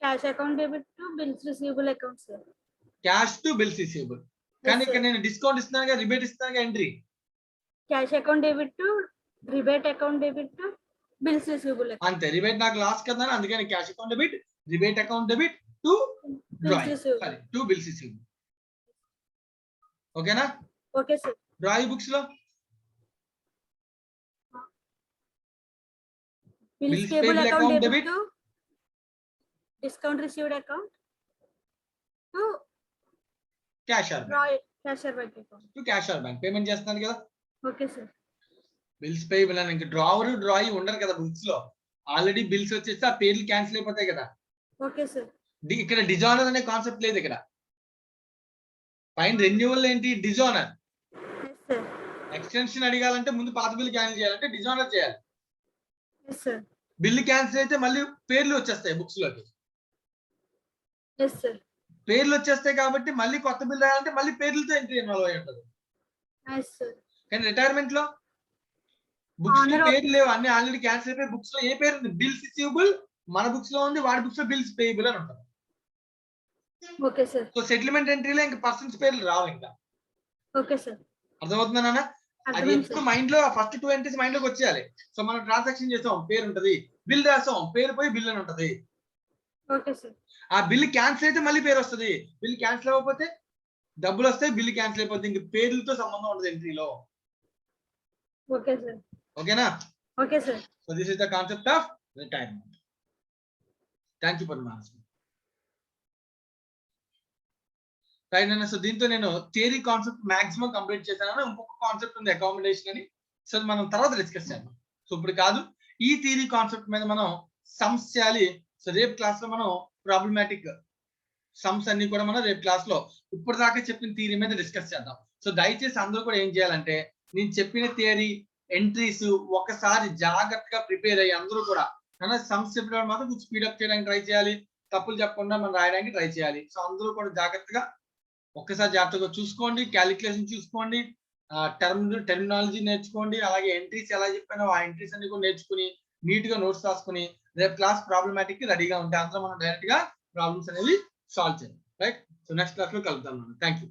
Cash account debit to bills receivable account sir. Cash to bills receivable, కానీ ఇక్కడ నేను డిస్కౌంట్ ఇస్తున్నాను, రిబేట్ ఇస్తున్నాను, entry cash account debit to rebate account debit to bills receivable అంతే. రిబేట్ నాకు లాస్ కదా, అందుకని cash account debit, rebate account debit to drawee, sorry to bills receivable. ఓకేనా? Okay sir. డ్రాయి బుక్స్ లో bills payable account debit to discount received account to cash or bank account to cash or bank payment చేస్తున్నాను కదా. Okay sir. బిల్స్ పేయబుల్ అని ఇంకా డ్రావర్ డ్రాయి ఉండరు కదా బుక్స్ లో, ఆల్రెడీ బిల్స్ వచ్చేస్తే ఆ పేర్లు క్యాన్సిల్ అయిపోతాయి కదా. Okay sir. ఇక్కడ డిజానర్ అనే కాన్సెప్ట్ లేదు ఇక్కడ. పైన రెన్యూవల్ ఏంటి? డిజానర్. ఎక్స్టెన్షన్ అడగాలంటే ముందు పాత బిల్ క్యాన్సిల్ చేయాలంటే డిజానర్ చేయాలి. బిల్ క్యాన్సిల్ అయితే మళ్ళీ పేర్లు వచ్చేస్తాయి బుక్స్ లోకి. పేర్లు వచ్చేస్తాయి కాబట్టి మళ్ళీ కొత్త బిల్ రాయాలంటే మళ్ళీ పేర్లతో ఎంట్రీ ఇన్వాల్వ్ అయి ఉంటుంది. కానీ రిటైర్మెంట్ లో బుక్స్ లో పేర్లు లేవు, అన్ని ఆల్రెడీ క్యాన్సిల్ అయిపోయి బుక్స్ లో ఏ పేరు ఉంది? బిల్స్ రిసీవబుల్ మన బుక్స్ లో ఉంది, వాడి బుక్స్ లో బిల్స్ పేయబుల్ అని ఉంటుంది. Okay sir. సో సెటిల్మెంట్ ఎంట్రీలో ఇంకా పర్సన్స్ పేర్లు రావు ఇంకా. Okay sir. అర్థమవుతుందా నాన్న? అది ఎప్పుడు మైండ్ లో ఫస్ట్ 2 ఎంట్రీస్ మైండ్ లోకి వచ్చేయాలి. సో మనం ట్రాన్సాక్షన్ చేసాం, పేరు ఉంటది, బిల్ రాసాం, పేరు పోయి బిల్ అని ఉంటది. Okay sir. ఆ బిల్ క్యాన్సిల్ అయితే మళ్ళీ పేరు వస్తుంది, బిల్ క్యాన్సిల్ అవ్వకపోతే డబ్బులు వస్తే బిల్లు క్యాన్సిల్ అయిపోతుంది, ఇంక పేర్లతో సంబంధం ఉండదు ఎంట్రీలో. Okay sir. ఓకేనా? Okay sir. So this is the concept of retirement. Thank you for answer. Right అన్న. సో దీంతో నేను థియరీ కాన్సెప్ట్ మాక్సిమం కంప్లీట్ చేశాను. ఇంకొక కాన్సెప్ట్ ఉంది అకామిడేషన్ అని, సో మనం తర్వాత డిస్కస్ చేద్దాం. సో ఇప్పుడు కాదు, ఈ థియరీ కాన్సెప్ట్ మీద మనం సమ్స్ చేయాలి. సో రేపు క్లాస్ లో మనం ప్రాబ్లమాటిక్ సమ్స్ అన్ని కూడా మనం రేపు క్లాస్ లో ఇప్పుడు దాకా చెప్పిన థియరీ మీద డిస్కస్ చేద్దాం. సో దయచేసి అందరూ కూడా ఏం చేయాలంటే నేను చెప్పిన థియరీ ఎంట్రీస్ ఒకసారి జాగ్రత్తగా ప్రిపేర్ అయ్యి అందరూ కూడా సమ్స్ చెప్పడం మాత్రం కొంచెం స్పీడప్ చేయడానికి ట్రై చేయాలి, తప్పులు చెప్పకుండా మనం రాయడానికి ట్రై చేయాలి. సో అందరూ కూడా జాగ్రత్తగా ఒక్కసారి జాగ్రత్తగా చూసుకోండి, క్యాలిక్యులేషన్ చూసుకోండి, టెర్మినాలజీ నేర్చుకోండి, అలాగే ఎంట్రీస్ ఎలా చెప్పానో ఆ ఎంట్రీస్ అన్ని కూడా నేర్చుకుని నీట్ గా నోట్స్ రాసుకుని రేపు క్లాస్ ప్రాబ్లమాటిక్ రెడీగా ఉంటే అందరూ మనం డైరెక్ట్ గా ప్రాబ్లమ్స్ అనేవి సాల్వ్ చేయాలి. రైట్? సో నెక్స్ట్ క్లాస్ లో కలుద్దాం. Thank you.